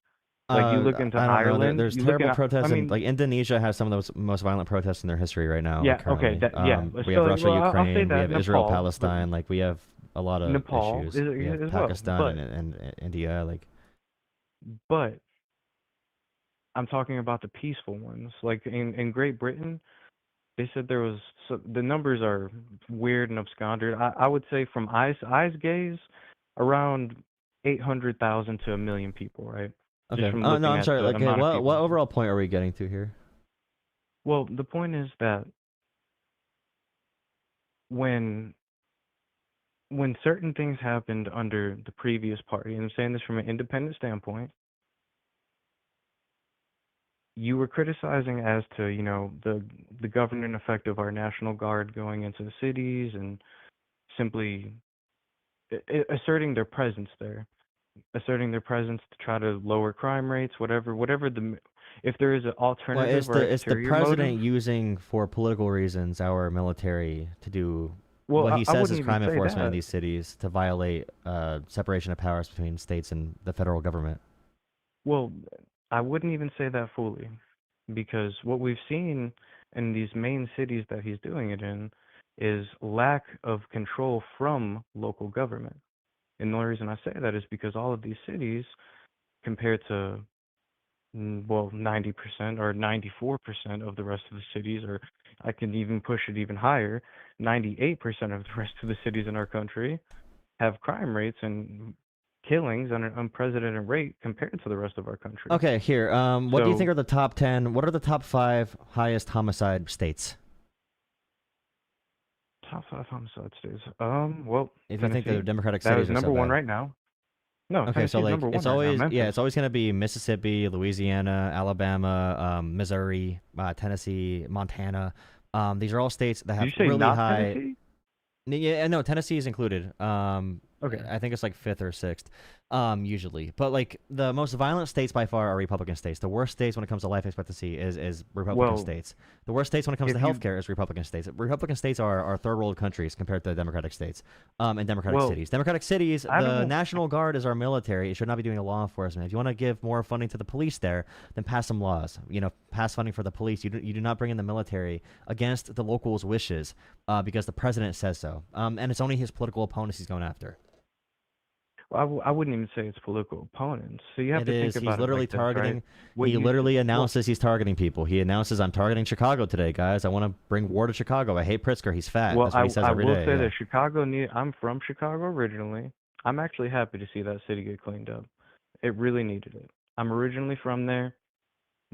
Like you look into I don't know. Ireland, There's you look terrible at, I protests, and mean, like Indonesia has some of those most violent protests in their history right now. yeah, Like okay, currently, yeah. we have So, Russia, well, I'll say Ukraine, we that have Israel, Nepal, but Palestine. Like we have a lot of Nepal issues. We have as well. Pakistan and India. Like But I'm talking about the peaceful ones. Like in Great Britain, they said there was, so the numbers are weird and absconded. I would say from eyes gaze, around 800,000 to 1,000,000 people, right? Just okay. from Oh no, looking I'm at sorry. the Like, okay, amount of what people. overall point are we getting to here? Well, the point is that when certain things happened under the previous party, and I'm saying this from an independent standpoint, you were criticizing as to, you know, the governing effect of our National Guard going into the cities and simply asserting their presence there, asserting their presence to try to lower crime rates, whatever the, if there is an Well, alternative or it's the exterior motive. president using for political reasons our military to do Well, what he I says is wouldn't even crime say enforcement in that. these cities to violate separation of powers between states and the federal government. Well, I wouldn't even say that fully, because what we've seen in these main cities that he's doing it in is lack of control from local government. And the only reason I say that is because all of these cities, compared to, well, 90% or 94% of the rest of the cities, or I can even push it even higher, 98% of the rest of the cities in our country have crime rates and killings at an unprecedented rate compared to the rest of our country. Okay, here. What do you think So, are the top 10? What are the top 5 highest homicide states? top 5 homicide states. Well, If you think the Tennessee. Democratic That cities is are so number one bad. right now. No, Okay, so Tennessee's like number one it's right now. always Memphis. it's always gonna be Mississippi, Louisiana, Alabama, Missouri, Tennessee, Montana. These are all states that Did have you say really not high. Tennessee? Yeah, no, Tennessee is included. Okay. I think it's like 5th or 6th, usually. But like the most violent states by far are Republican states. The worst states when it comes to life expectancy is Republican Well, states. The worst states when it comes to if you, healthcare is Republican states. Republican states are third world countries compared to Democratic states, and Democratic well, cities. Democratic cities, I don't the know. National Guard is our military. It should not be doing law enforcement. If you want to give more funding to the police there, then pass some laws. You know, pass funding for the police. You do not bring in the military against the locals' wishes, because the president says so. And it's only his political opponents he's going after. I wouldn't even say it's political opponents. So you have It to think is. He's about it literally like this, right? targeting. What He you literally well, announces he's targeting people. He announces, "I'm targeting Chicago today, guys. I want to bring war to Chicago. I hate Pritzker. He's fat." well, That's what he says I every will day. say Yeah. that Chicago need. I'm from Chicago originally. I'm actually happy to see that city get cleaned up. It really needed it. I'm originally from there.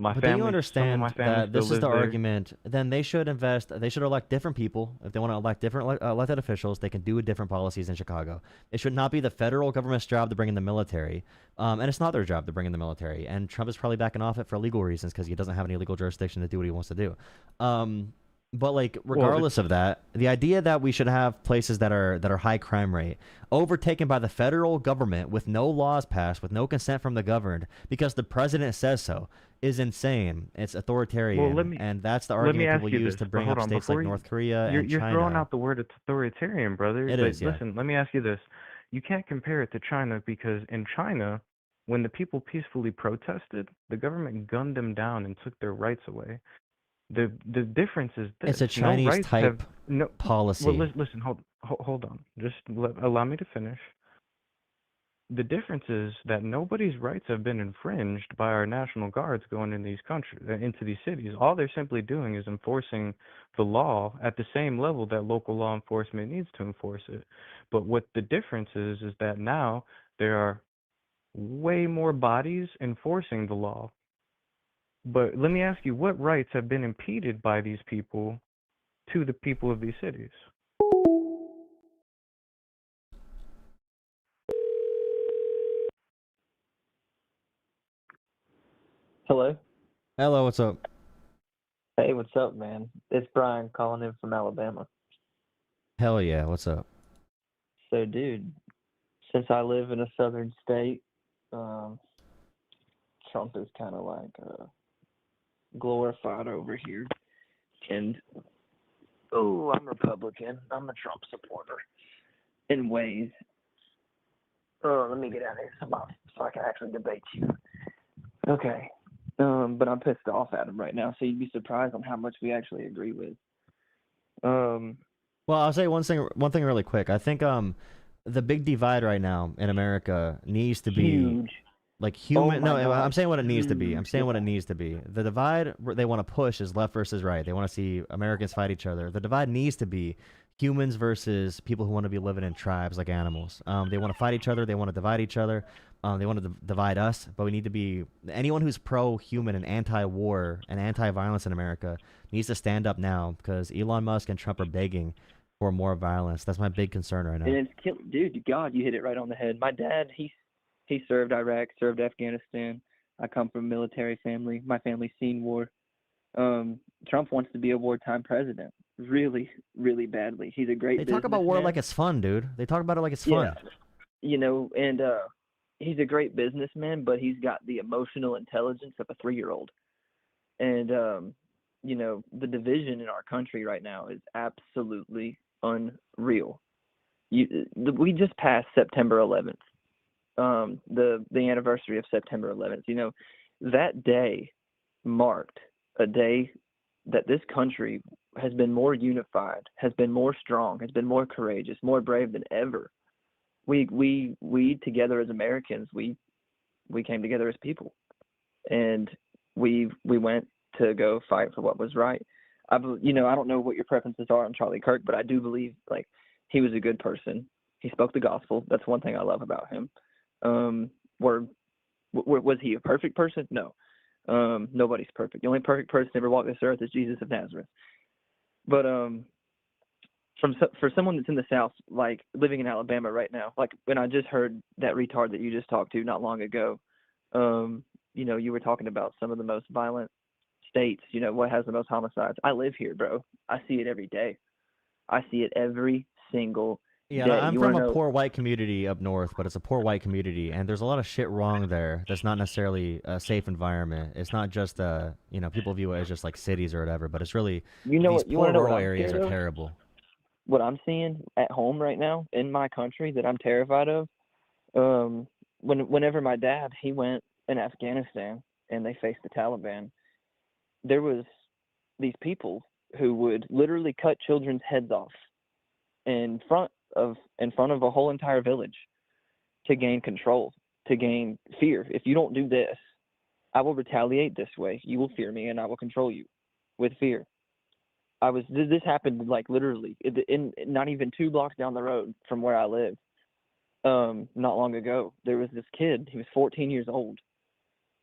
My But family, do you some of understand my family that still this is lives the there. argument? Then they should elect different people. If they want to elect different elected officials, they can do different policies in Chicago. It should not be the federal government's job to bring in the military. And it's not their job to bring in the military. And Trump is probably backing off it for legal reasons because he doesn't have any legal jurisdiction to do what he wants to do. But like, regardless of that, the idea that we should have places that are high crime rate overtaken by the federal government with no laws passed, with no consent from the governed, because the president says so, is insane. It's authoritarian, and that's the argument people use to bring up states like North Korea and You're China. throwing out the word authoritarian, brother. It but is, yeah. listen, let me ask you this: you can't compare it to China because in China, when the people peacefully protested, the government gunned them down and took their rights away. The difference is this: It's a Chinese type policy. Well, listen, hold on. Just allow me to finish. The difference is that nobody's rights have been infringed by our national guards going in into these cities. All they're simply doing is enforcing the law at the same level that local law enforcement needs to enforce it. But what the difference is that now there are way more bodies enforcing the law. But let me ask you, what rights have been impeded by these people to the people of these cities? Hello. Hello, what's up? Hey, what's up, man? It's Brian calling in from Alabama. Hell yeah, what's up? So, dude, since I live in a southern state, Trump is kind of like glorified over here. And, I'm Republican. I'm a Trump supporter in ways. Let me get out of here so I can actually debate you. Okay. But I'm pissed off at him right now, so you'd be surprised on how much we actually agree with. Well, I'll say one thing really quick. I think the big divide right now in America needs to be huge. Like human. Oh my No, I'm gosh, saying what it needs to be. I'm huge. saying what it needs to be. The divide they want to push is left versus right. They want to see Americans fight each other. The divide needs to be humans versus people who want to be living in tribes like animals. They want to fight each other. They want to divide each other. They want to divide us. But we need to be anyone who's pro-human and anti-war and anti-violence in America needs to stand up now because Elon Musk and Trump are begging for more violence. That's my big concern right now. And it's dude, God, you hit it right on the head. My dad, he served Iraq, served Afghanistan. I come from a military family. My family's seen war. Trump wants to be a wartime president, really, really badly. He's a great. They talk about war like it's fun, dude. They talk about it like it's fun. Yeah, and he's a great businessman, but he's got the emotional intelligence of a 3-year-old. And the division in our country right now is absolutely unreal. We just passed September 11th. The anniversary of September 11th. That day marked a day that this country has been more unified, has been more strong, has been more courageous, more brave than ever. We together as Americans, we came together as people, and we went to go fight for what was right. I don't know what your preferences are on Charlie Kirk, but I do believe he was a good person. He spoke the gospel. That's one thing I love about him. Was he a perfect person? No. Nobody's perfect. The only perfect person ever walked this earth is Jesus of Nazareth. But for someone that's in the South, like living in Alabama right now, like when I just heard that retard that you just talked to not long ago, you were talking about some of the most violent states, what has the most homicides. I live here, bro. I see it every day. I see it every single Yeah, day. I'm from a poor white community up north, but it's a poor white community, and there's a lot of shit wrong there that's not necessarily a safe environment. It's not just, people view it as just like cities or whatever, but it's really, these poor rural areas are terrible. What I'm seeing at home right now in my country that I'm terrified of, whenever my dad, he went in Afghanistan and they faced the Taliban, there was these people who would literally cut children's heads off in front of a whole entire village to gain control, to gain fear. If you don't do this, I will retaliate this way. You will fear me and I will control you with fear. This happened like literally in not even 2 blocks down the road from where I live. Not long ago, there was this kid, he was 14 years old,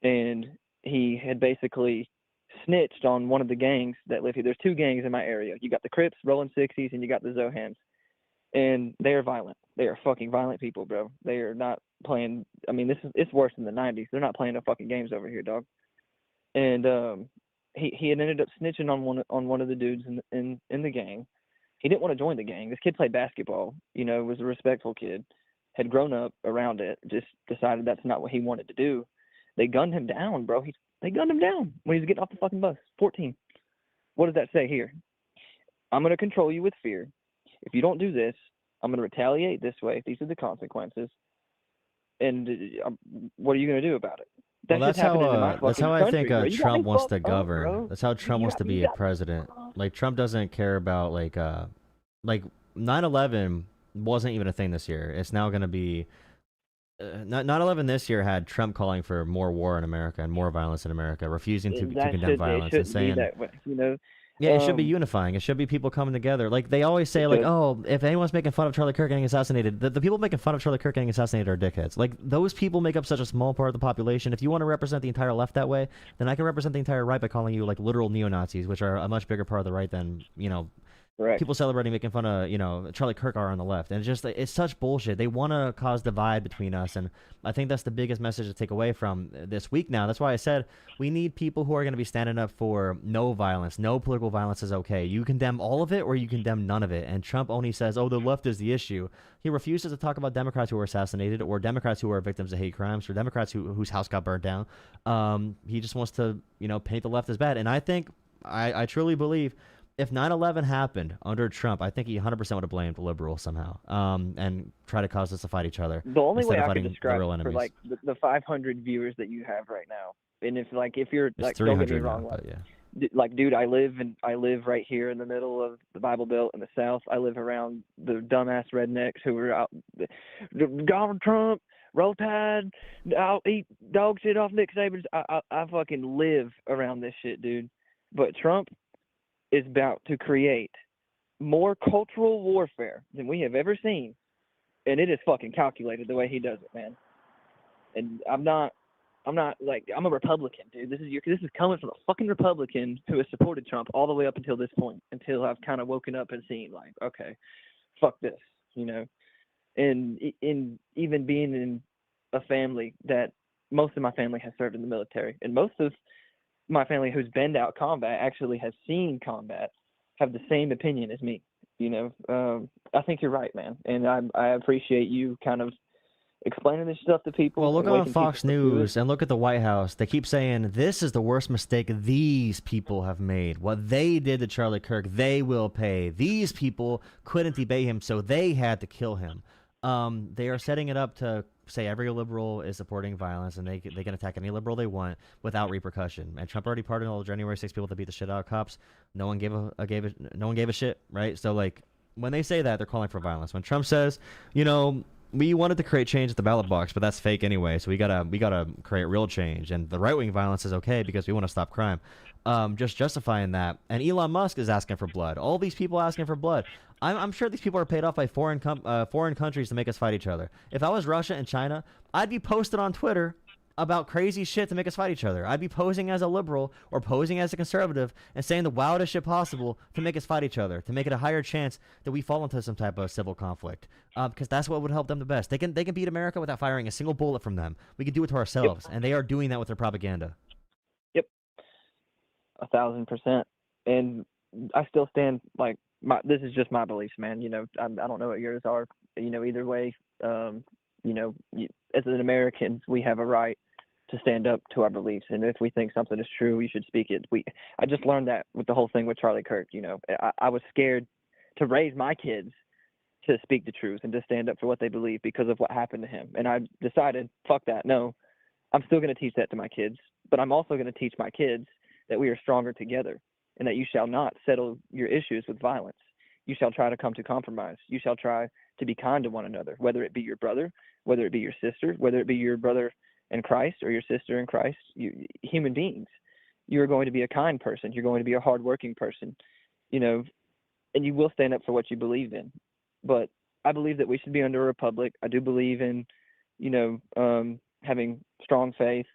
and he had basically snitched on one of the gangs that live here. There's two gangs in my area. You got the Crips, Rolling 60s, and you got the Zohans. And they are violent. They are fucking violent people, bro. They are not playing. I mean, it's worse than the 90s. They're not playing no fucking games over here, dog. And he had ended up snitching on one of the dudes in the gang. He didn't want to join the gang. This kid played basketball. You know, was a respectful kid. Had grown up around it. Just decided that's not what he wanted to do. They gunned him down, bro. They gunned him down when he was getting off the fucking bus. 14. What does that say here? I'm going to control you with fear. If you don't do this, I'm going to retaliate this way. These are the consequences. And what are you going to do about it? Well, that's how I country, think bro. You got Trump me wants to fucked up, govern. bro. That's how Trump wants to be a president. Like Trump doesn't care about like 9/11 wasn't even a thing this year. It's now going to be 9/11 this year had Trump calling for more war in America and more violence in America, refusing to condemn violence and saying, that way, you know. yeah, it should be unifying. It should be people coming together. Like they always say, like, oh, if anyone's making fun of Charlie Kirk getting assassinated, the people making fun of Charlie Kirk getting assassinated are dickheads. Like those people make up such a small part of the population. If you want to represent the entire left that way, then I can represent the entire right by calling you like literal neo-Nazis, which are a much bigger part of the right than, you know, Correct. people celebrating making fun of, you know, Charlie Kirk are on the left. And it's such bullshit. They want to cause divide between us, and I think that's the biggest message to take away from this week now. That's why I said we need people who are going to be standing up for no violence. No political violence is okay. You condemn all of it or you condemn none of it. And Trump only says, oh, the left is the issue. He refuses to talk about Democrats who were assassinated or Democrats who are victims of hate crimes or Democrats whose house got burned down. He just wants to, you know, paint the left as bad. And I think, I truly believe, if 9/11 happened under Trump, I think he 100% would have blamed the liberals somehow, and try to cause us to fight each other. The only way I fighting could describe real it for enemies. like the 500 viewers that you have right now, and if you're It's like, don't get me 300 wrong, now, like, but yeah. like, dude, I live right here in the middle of the Bible Belt in the South. I live around the dumbass rednecks who are out. Donald Trump, Roll Tide, I'll eat dog shit off Nick Saban's. I fucking live around this shit, dude. But Trump is about to create more cultural warfare than we have ever seen, and it is fucking calculated the way he does it, man. And I'm not like, I'm a Republican, dude. This is coming from a fucking Republican who has supported Trump all the way up until this point, until I've kind of woken up and seen, like, okay, fuck this, you know. And in even being in a family that most of my family has served in the military, and most of my family who's been out combat actually has seen combat, have the same opinion as me, you know. I think you're right, man, and I appreciate you kind of explaining this stuff to people. Well, look and on waking Fox people up to it. News and look at the White House. They keep saying this is the worst mistake these people have made. What they did to Charlie Kirk, they will pay. These people couldn't debate him, so they had to kill him. They are setting it up to say every liberal is supporting violence, and they can attack any liberal they want without repercussion. And Trump already pardoned all the January 6 people that beat the shit out of cops. No one gave a shit, right? So like when they say that, they're calling for violence. When Trump says, you know, we wanted to create change at the ballot box, but that's fake anyway. So we gotta create real change, and the right wing violence is okay because we want to stop crime. Just justifying that, and Elon Musk is asking for blood. All these people asking for blood. I'm sure these people are paid off by foreign countries to make us fight each other. If I was Russia and China, I'd be posted on Twitter about crazy shit to make us fight each other. I'd be posing as a liberal or posing as a conservative and saying the wildest shit possible to make us fight each other, to make it a higher chance that we fall into some type of civil conflict. Because that's what would help them the best. They can beat America without firing a single bullet from them. We can do it to ourselves, and they are doing that with their propaganda. Yep, 1,000%. And I still stand like this is just my beliefs, man. You know, I don't know what yours are. You know, either way, you know, as an American, we have a right to stand up to our beliefs, and if we think something is true, we should speak it. I just learned that with the whole thing with Charlie Kirk. You know, I was scared to raise my kids to speak the truth and to stand up for what they believe because of what happened to him. And I decided, fuck that. No, I'm still going to teach that to my kids, but I'm also going to teach my kids that we are stronger together and that you shall not settle your issues with violence. You shall try to come to compromise. You shall try to be kind to one another, whether it be your brother, whether it be your sister, whether it be your brother in Christ or your sister in Christ. Human beings, you're going to be a kind person. You're going to be a hardworking person, you know, and you will stand up for what you believe in. But I believe that we should be under a republic. I do believe in, you know, having strong faith.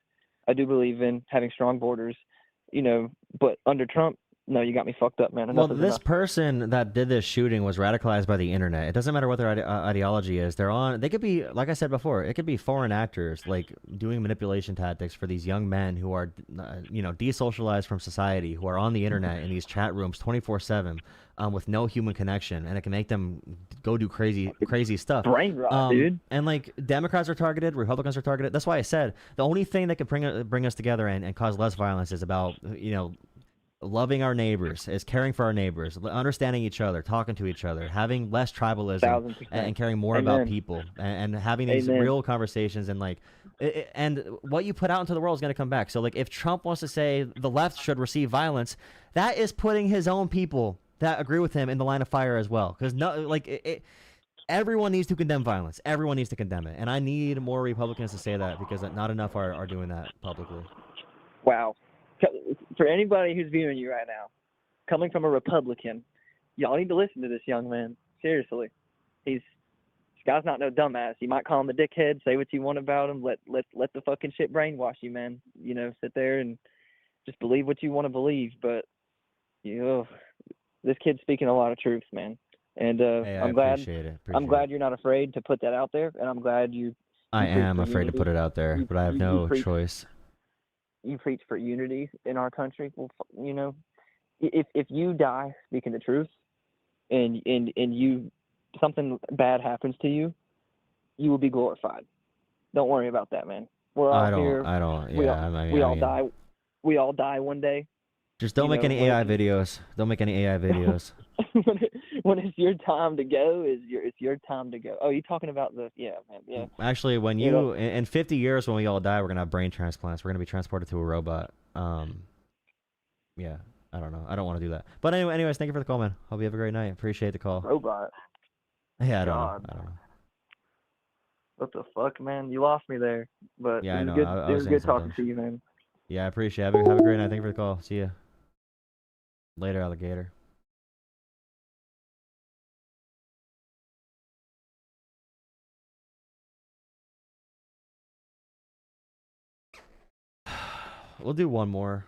I do believe in having strong borders, you know, but under Trump, no, you got me fucked up, man. Well, Enough is this enough. person that did this shooting was radicalized by the internet. It doesn't matter what their ideology is. They could be, like I said before, it could be foreign actors, like doing manipulation tactics for these young men who are, desocialized from society, who are on the internet in these chat rooms 24/7, with no human connection, and it can make them go do crazy stuff. Brain rot, dude. And like Democrats are targeted, Republicans are targeted. That's why I said the only thing that could bring us together and cause less violence is about, loving our neighbors, is caring for our neighbors, understanding each other, talking to each other, having less tribalism, 1000%. and caring more about people, and having these real conversations, and and what you put out into the world is going to come back. So like if Trump wants to say the left should receive violence, that is putting his own people that agree with him in the line of fire as well. Because everyone needs to condemn violence. Everyone needs to condemn it. And I need more Republicans to say that, because not enough are doing that publicly. Wow. For anybody who's viewing you right now, coming from a Republican, y'all need to listen to this young man. Seriously. This guy's not no dumbass. You might call him a dickhead, say what you want about him, let the fucking shit brainwash you, man. Sit there and just believe what you want to believe. But this kid's speaking a lot of truths, man. And Hey, I'm glad appreciate it. I'm glad you're not afraid to put that out there, and I'm glad you I preach am for afraid to unity. put it out there, but I have no choice. You preach for unity in our country. Well, if you die speaking the truth, and you something bad happens to you, you will be glorified. Don't worry about that, man. We're all here. We all die. We all die one day. Just don't make any AI videos. Don't make any AI videos. When it's your time to go, it's your time to go. Oh, you talking about man? Yeah. Actually, when in 50 years, when we all die, we're gonna have brain transplants. We're gonna be transported to a robot. Yeah, I don't know. I don't want to do that. But anyways, thank you for the call, man. Hope you have a great night. Appreciate the call. Robot. Yeah, I don't know. What the fuck, man? You lost me there. But Yeah, I know. It was good talking to you, man. Yeah, I appreciate it. Have a great night. Thank you for the call. See ya. Later, alligator. We'll do one more.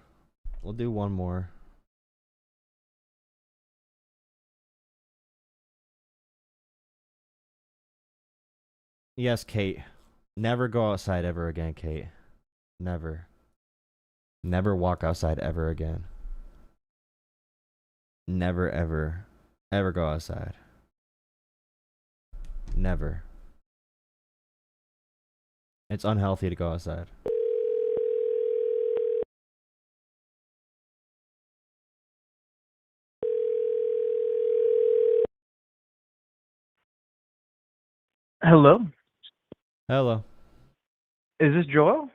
Yes, Kate. Never go outside ever again, Kate. Never. Never walk outside ever again. Never, ever, ever go outside. Never. It's unhealthy to go outside. Hello? Hello. Is this Joel?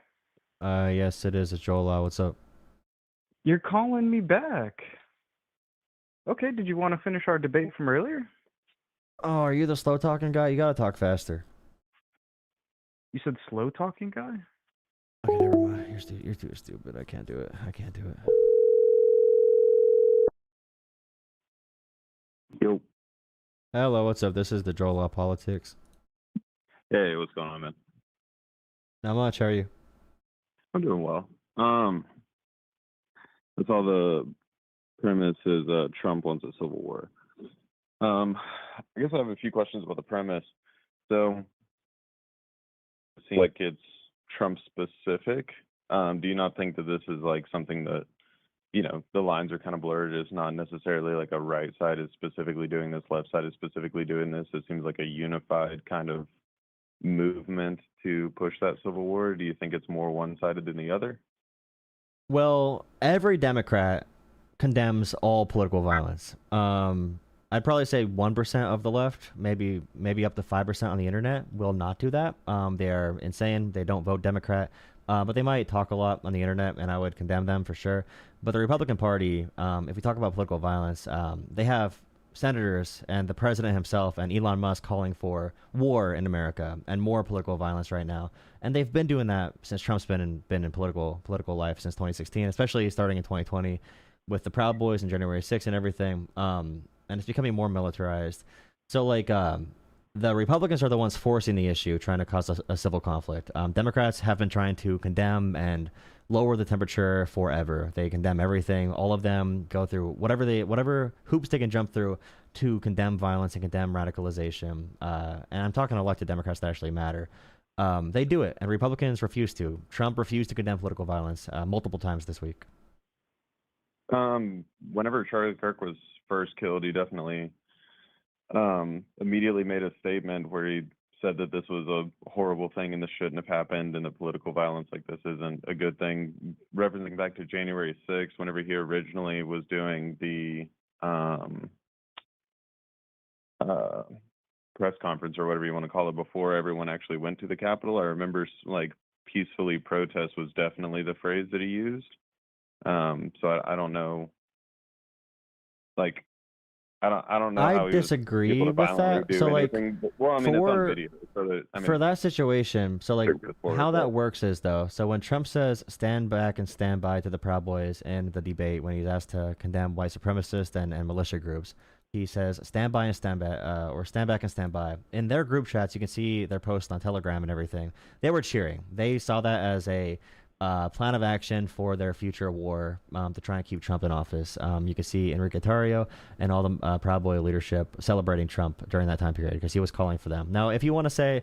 Yes, it is. It's Joel. What's up? You're calling me back. Okay, did you want to finish our debate from earlier? Oh, are you the slow talking guy? You gotta talk faster. You said slow talking guy? Okay, never mind. You're too stupid. I can't do it. Yo. Hello, what's up? This is the Joel Politics. Hey, what's going on, man? Not much. How are you? I'm doing well. That's all the premise is Trump wants a civil war. I guess I have a few questions about the premise. So it seems like it's Trump specific. Do you not think that this is like something that, the lines are kind of blurred? It's not necessarily like a right side is specifically doing this, left side is specifically doing this. It seems like a unified kind of movement to push that civil war. Do you think it's more one-sided than the other? Well, every Democrat condemns all political violence. I'd probably say 1% of the left, maybe up to 5% on the internet, will not do that. They are insane. They don't vote Democrat, but they might talk a lot on the internet, and I would condemn them for sure. But the Republican Party, if we talk about political violence, they have senators and the president himself and Elon Musk calling for war in America and more political violence right now. And they've been doing that since Trump's been in political life since 2016, especially starting in 2020 with the Proud Boys and January 6th and everything. And it's becoming more militarized. So the Republicans are the ones forcing the issue, trying to cause a civil conflict. Democrats have been trying to condemn and lower the temperature forever. They condemn everything. All of them go through whatever hoops they can jump through to condemn violence and condemn radicalization. And I'm talking elected Democrats that actually matter. They do it, and Republicans refuse to. Trump refused to condemn political violence multiple times this week. Whenever Charlie Kirk was first killed, he definitely immediately made a statement where he said that this was a horrible thing and this shouldn't have happened, and that political violence like this isn't a good thing. Referencing back to January 6th, whenever he originally was doing the press conference or whatever you want to call it before everyone actually went to the Capitol, I remember like peacefully protest was definitely the phrase that he used. So I don't know, like I don't know how I he was disagree able to with violently that. do So like, anything. Well, I mean, it's on video. So that, I mean, for that situation, so like how that works is though. So when Trump says "stand back and stand by" to the Proud Boys in the debate, when he's asked to condemn white supremacists and militia groups, he says "stand by and stand back," or "stand back and stand by." In their group chats, you can see their posts on Telegram and everything. They were cheering. They saw that as a plan of action for their future war to try and keep Trump in office. You can see Enrique Tarrio and all the Proud Boy leadership celebrating Trump during that time period because he was calling for them. Now, if you want to say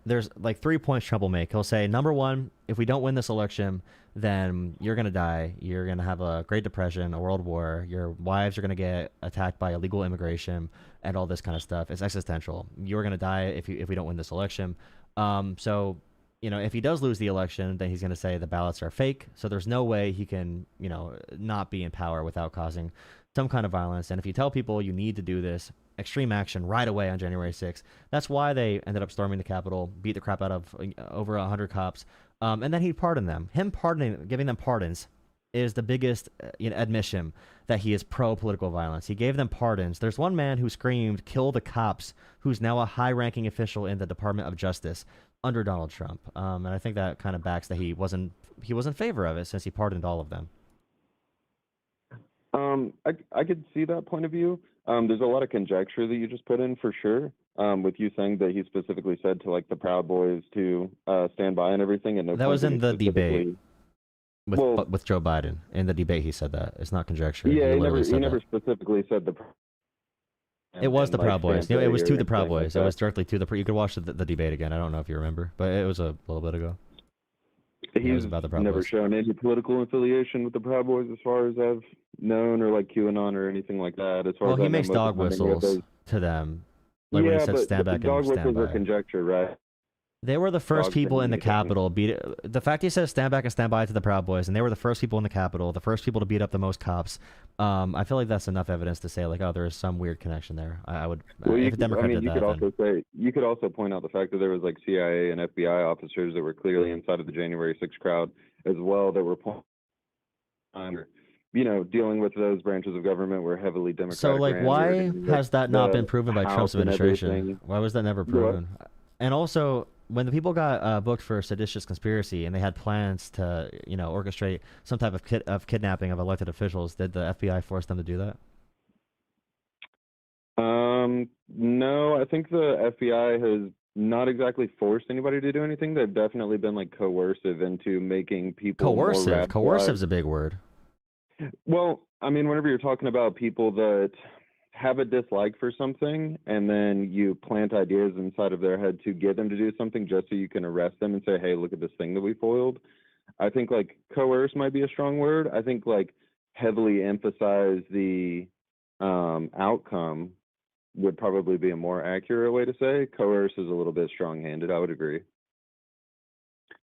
there's like 3 points Trump will make, he'll say, number one, if we don't win this election, then you're going to die. You're going to have a Great Depression, a world war. Your wives are going to get attacked by illegal immigration and all this kind of stuff. It's existential. You're going to die if we don't win this election. So you know, if he does lose the election, then he's going to say the ballots are fake. So there's no way he can, you know, not be in power without causing some kind of violence. And if you tell people you need to do this extreme action right away on January 6th, that's why they ended up storming the Capitol, beat the crap out of over 100 cops. And then he pardoned them. Him pardoning, giving them pardons is the biggest admission that he is pro-political violence. He gave them pardons. There's one man who screamed, "Kill the cops," who's now a high-ranking official in the Department of Justice under Donald Trump. And I think that kind of backs that he was in favor of it since he pardoned all of them. I could see that point of view. There's a lot of conjecture that you just put in for sure. With you saying that he specifically said to like the Proud Boys to stand by and everything, and no that was in the debate with Joe Biden. In the debate, he said that. It's not conjecture. Yeah, he never specifically said the. It was the like, Proud Boys. It was to the Proud like Boys. It was directly to the. You could watch the debate again. I don't know if you remember, but it was a little bit ago. He's about the Proud never Boys. shown any political affiliation with the Proud Boys, as far as I've known, or like QAnon or anything like that. As far Well, as he I know, makes most of dog the time, whistles to them, like yeah, when he said but "stand back" dog and "stand whistles are by." conjecture, right? They were the first Dogs people in the didn't mean anything. Capitol. The fact he says "stand back and stand by" to the Proud Boys, and they were the first people in the Capitol, the first people to beat up the most cops. I feel like that's enough evidence to say like, oh, there is some weird connection there. I would, Well, if a Democrat did you that, could then also say you could also point out the fact that there was like CIA and FBI officers that were clearly inside of the January 6th crowd as well that were dealing with those branches of government were heavily Democratic. so like, why has that not been proven by Trump's House and administration? everything. Why was that never Go ahead. proven? And also, when the people got booked for seditious conspiracy and they had plans to, orchestrate some type of kidnapping of elected officials, did the FBI force them to do that? No, I think the FBI has not exactly forced anybody to do anything. They've definitely been like coercive into making people more radicalized. Coercive's a big word. Well, I mean, whenever you're talking about people that have a dislike for something and then you plant ideas inside of their head to get them to do something just so you can arrest them and say, hey, look at this thing that we foiled. I think like coerce might be a strong word. I think like heavily emphasize the outcome would probably be a more accurate way to say. Coerce is a little bit strong-handed, I would agree.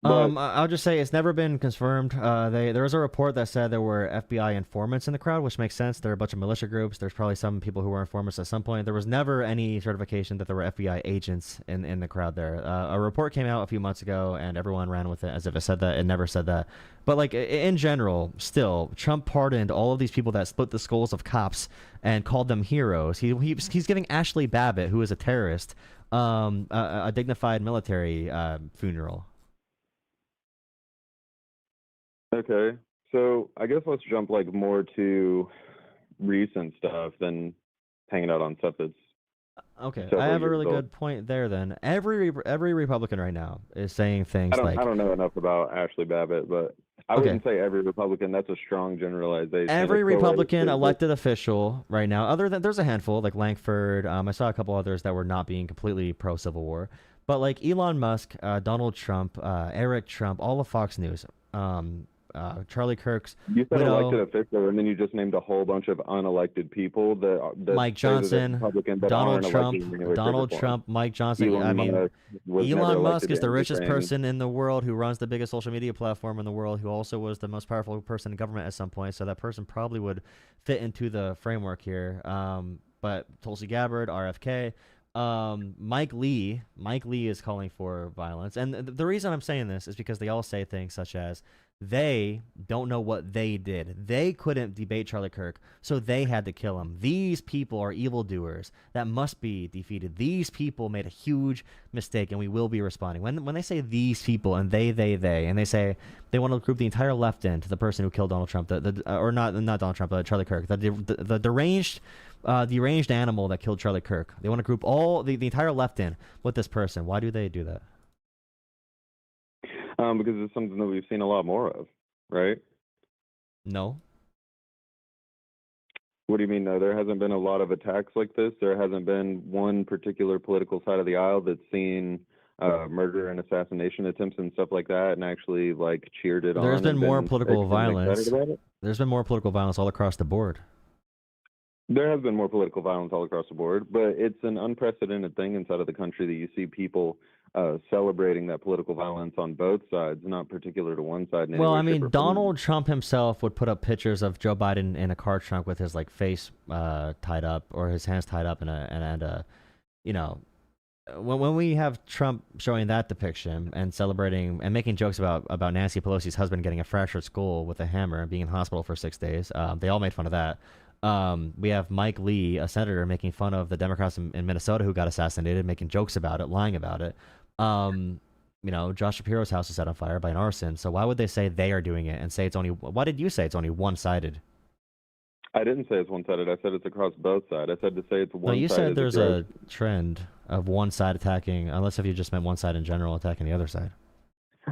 I'll just say it's never been confirmed. There was a report that said there were FBI informants in the crowd, which makes sense. There are a bunch of militia groups. There's probably some people who were informants at some point. There was never any certification that there were FBI agents in the crowd there. A report came out a few months ago, and everyone ran with it as if it said that. It never said that. But like in general, still, Trump pardoned all of these people that split the skulls of cops and called them heroes. He's giving Ashley Babbitt, who is a terrorist, a dignified military funeral. Okay, so I guess let's jump like more to recent stuff than hanging out on stuff that's Okay, I several have a years really old. good point there. Then every Republican right now is saying things like I don't know enough about Ashley Babbitt, but I Okay. wouldn't say every Republican. That's a strong generalization. every It's Republican coercive, elected official right now, other than there's a handful like Langford. I saw a couple others that were not being completely pro Civil War, but like Elon Musk, Donald Trump, Eric Trump, all of Fox News, Charlie Kirk's You said widow, elected official, and then you just named a whole bunch of unelected people that Mike say that they're Johnson, Republican but Donald aren't Trump, elected in any way, shape, or Donald form. Trump, Mike Johnson. Elon I mean, Musk was never Elon Musk elected is to the richest anything. person in the world who runs the biggest social media platform in the world, who also was the most powerful person in government at some point. So that person probably would fit into the framework here. But Tulsi Gabbard, RFK, Mike Lee is calling for violence. And the reason I'm saying this is because they all say things such as, they don't know what they did. They couldn't debate Charlie Kirk, so they had to kill him. These people are evildoers that must be defeated. These people made a huge mistake, and we will be responding. When they say these people and they, and they say they want to group the entire left in to the person who killed Donald Trump, or not Donald Trump, Charlie Kirk, the deranged animal that killed Charlie Kirk. They want to group all the entire left in with this person. Why do they do that? Because it's something that we've seen a lot more of, right? No. What do you mean, no? There hasn't been a lot of attacks like this. There hasn't been one particular political side of the aisle that's seen murder and assassination attempts and stuff like that and actually, like, cheered it on. There's been and more been political extremely violence. excited about it. There's been more political violence all across the board. There has been more political violence all across the board, but it's an unprecedented thing inside of the country that you see people celebrating that political violence on both sides, not particular to one side. In any Well, way, I shape, mean, or form. Donald Trump himself would put up pictures of Joe Biden in a car trunk with his like face tied up or his hands tied up, and you know, when we have Trump showing that depiction and celebrating and making jokes about Nancy Pelosi's husband getting a fractured skull with a hammer and being in hospital for 6 days, they all made fun of that. We have Mike Lee, a senator, making fun of the Democrats in Minnesota who got assassinated, making jokes about it, lying about it. You know, Josh Shapiro's house was set on fire by an arson. So why would they say they are doing it and say it's only? Why did you say it's only one-sided? I didn't say it's one-sided. I said it's across both sides. I said to say it's one-sided. No, you said there's a trend of one side attacking, unless if you just meant one side in general attacking the other side.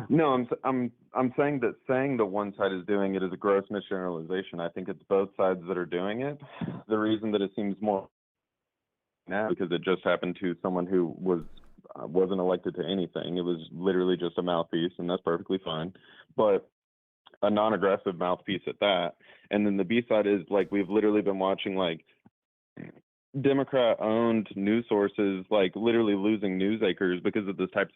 No, I'm saying that one side is doing it is a gross misgeneralization. I think it's both sides that are doing it. The reason that it seems more now because it just happened to someone who wasn't elected to anything. It was literally just a mouthpiece, and that's perfectly fine. But a non-aggressive mouthpiece at that. And then the B side is like we've literally been watching like Democrat-owned news sources like literally losing news acres because of this type of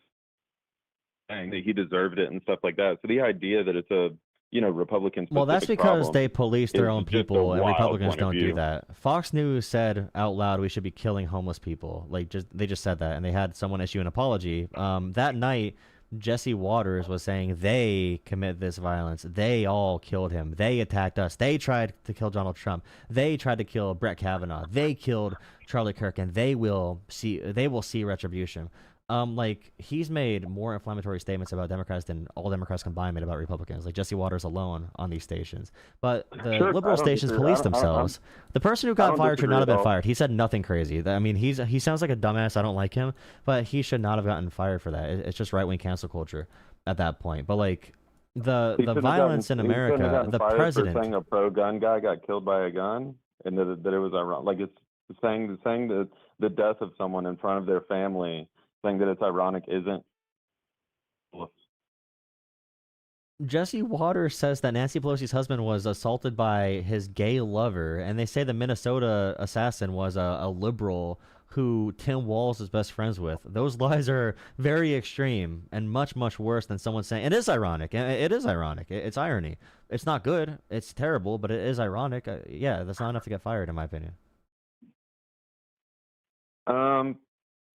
thing, that he deserved it and stuff like that. So the idea that it's a Republican Well, that's because they police their own just a people, and wild Republicans point of don't do view. that. Fox News said out loud we should be killing homeless people. They just said that, and they had someone issue an apology. That night, Jesse Waters was saying they commit this violence. They all killed him. They attacked us. They tried to kill Donald Trump. They tried to kill Brett Kavanaugh. They killed Charlie Kirk, and they will see retribution. Like, he's made more inflammatory statements about Democrats than all Democrats combined made about Republicans, like Jesse Waters alone on these stations. But the Sure, liberal I don't stations disagree. police I don't- themselves. The person who I got don't fired should disagree not have at been all. fired. He said nothing crazy. I mean, he sounds like a dumbass. I don't like him, but he should not have gotten fired for that. It's just right-wing cancel culture at that point. But, like, He the shouldn't have violence in gotten- he shouldn't have America, gotten the fired president... for saying a pro-gun guy got killed by a gun, and that it was ironic. Like, it's saying that the death of someone in front of their family, saying that it's ironic, isn't. Jesse Waters says that Nancy Pelosi's husband was assaulted by his gay lover, and they say the Minnesota assassin was a liberal who Tim Walz is best friends with. Those lies are very extreme and much, much worse than someone saying it is ironic. It is ironic. It's irony. It's not good. It's terrible, but it is ironic. Yeah, that's not enough to get fired, in my opinion.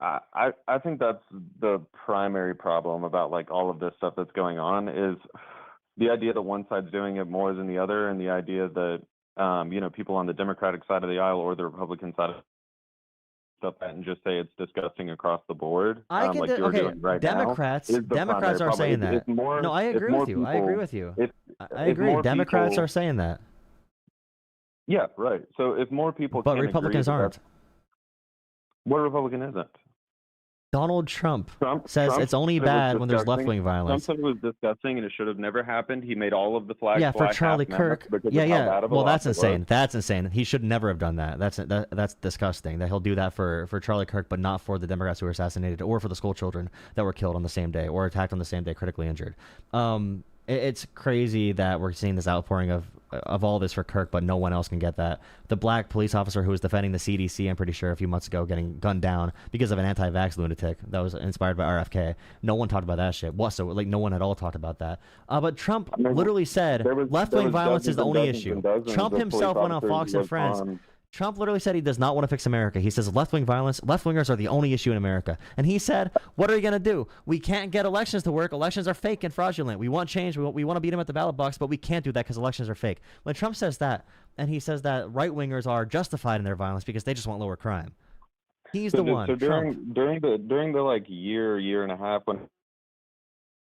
I think that's the primary problem about like all of this stuff that's going on is the idea that one side's doing it more than the other, and the idea that people on the Democratic side of the aisle or the Republican side of stuff and just say it's disgusting across the board. Like you're doing right Democrats now, is the Democrats primary are saying problem. that. It's more, No, I it's agree more with you. I agree people- with you. I if agree. more Democrats people- are saying that. Yeah, right. So if more people But can Republicans agree that aren't. What Republican is that? Donald Trump, says Trump it's only said it was bad when there's disgusting. left-wing violence. Trump said it was disgusting and it should have never happened. He made all of the flags Yeah, for fly Charlie half-mast Kirk. because Yeah, of how yeah. bad of a Well, loss that's it was. insane. That's insane. He should never have done that. That's disgusting that he'll do that for Charlie Kirk, but not for the Democrats who were assassinated or for the school children that were killed on the same day or attacked on the same day, critically injured. It's crazy that we're seeing this outpouring of all this for Kirk, but no one else can get that. The black police officer who was defending the CDC, I'm pretty sure, a few months ago, getting gunned down because of an anti-vax lunatic that was inspired by RFK. No one talked about that shit. No one at all talked about that. But Trump literally said left-wing violence is the only issue. Trump himself went on Fox and Friends. Trump literally said he does not want to fix America. He says left-wing violence, left-wingers are the only issue in America. And he said, what are you going to do? We can't get elections to work. Elections are fake and fraudulent. We want change. We want to beat them at the ballot box, but we can't do that because elections are fake. When Trump says that, and he says that right-wingers are justified in their violence because they just want lower crime. He's the one. So during the like year and a half when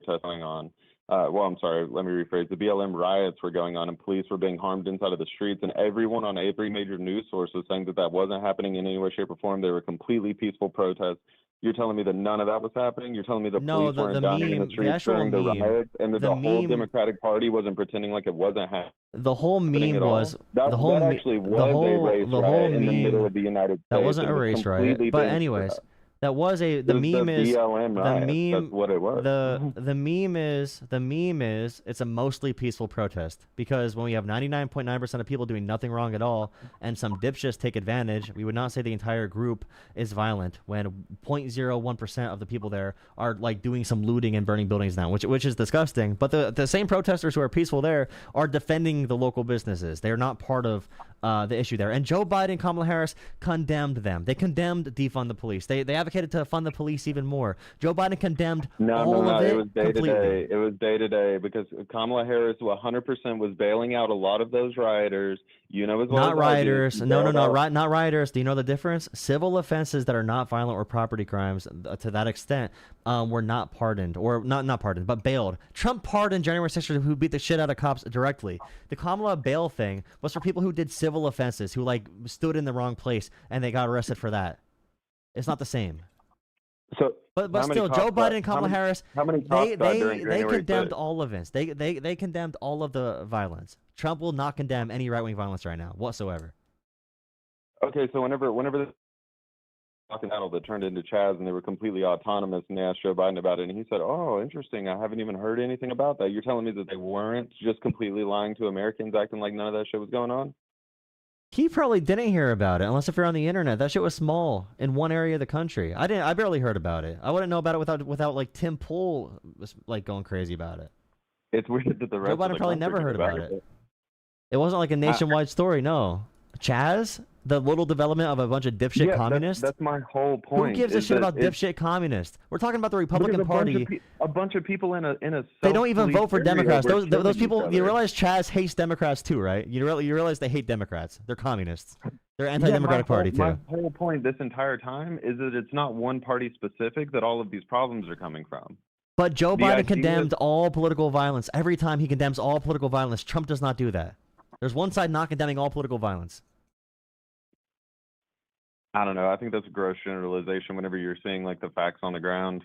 going on, well, I'm sorry, let me rephrase. The BLM riots were going on and police were being harmed inside of the streets, and everyone on every major news source was saying that wasn't happening in any way, shape, or form. They were completely peaceful protests. You're telling me that none of that was happening? You're telling me the police weren't dying in the streets during the riots, and that the whole Democratic Party wasn't pretending like it wasn't happening? The whole meme was that actually was a race riot in the middle of the United States. That wasn't a race riot. But anyways, that was the meme is BLM riot. the meme. That's what it was. The meme is it's a mostly peaceful protest because when we have 99.9% of people doing nothing wrong at all and some dipshits take advantage, we would not say the entire group is violent when 0.01% of the people there are like doing some looting and burning buildings down, which is disgusting. But the same protesters who are peaceful there are defending the local businesses. They are not part of the issue there. And Joe Biden and Kamala Harris condemned them. They condemned defund the police. They advocated to fund the police even more. Joe Biden condemned all of it. It was day completely. to day. It was day to day because Kamala Harris 100% was bailing out a lot of those rioters. You know as well Not as I do. rioters. Not rioters. Do you know the difference? Civil offenses that are not violent or property crimes to that extent were not pardoned or not pardoned, but bailed. Trump pardoned January 6th who beat the shit out of cops directly. The Kamala bail thing was for people who did civil offenses, who like stood in the wrong place and they got arrested for that. It's not the same. So, but still, Joe Biden and Kamala Harris, they condemned all of it. They condemned all of the violence. Trump will not condemn any right-wing violence right now whatsoever. Okay, so whenever the talking battle that turned into Chaz and they were completely autonomous and they asked Joe Biden about it and he said, "Oh, interesting. I haven't even heard anything about that." You're telling me that they weren't just completely lying to Americans, acting like none of that shit was going on? He probably didn't hear about it, unless if you're on the internet. That shit was small in one area of the country. I barely heard about it. I wouldn't know about it without like Tim Pool was like going crazy about it. It's weird that the rest Joe of Biden the probably country never heard knew about it. It wasn't like a nationwide story. No, Chaz, the little development of a bunch of dipshit communists. That's my whole point. Who gives a shit about dipshit communists? We're talking about the Republican Party. A bunch of people in a They don't even vote for Democrats. Those people. You realize Chaz hates Democrats too, right? You realize they hate Democrats. They're communists. They're anti-democratic party too. My whole point this entire time is that it's not one party specific that all of these problems are coming from. But Joe Biden condemned all political violence. Every time he condemns all political violence, Trump does not do that. There's one side not condemning all political violence. I don't know. I think that's a gross generalization whenever you're seeing like the facts on the ground.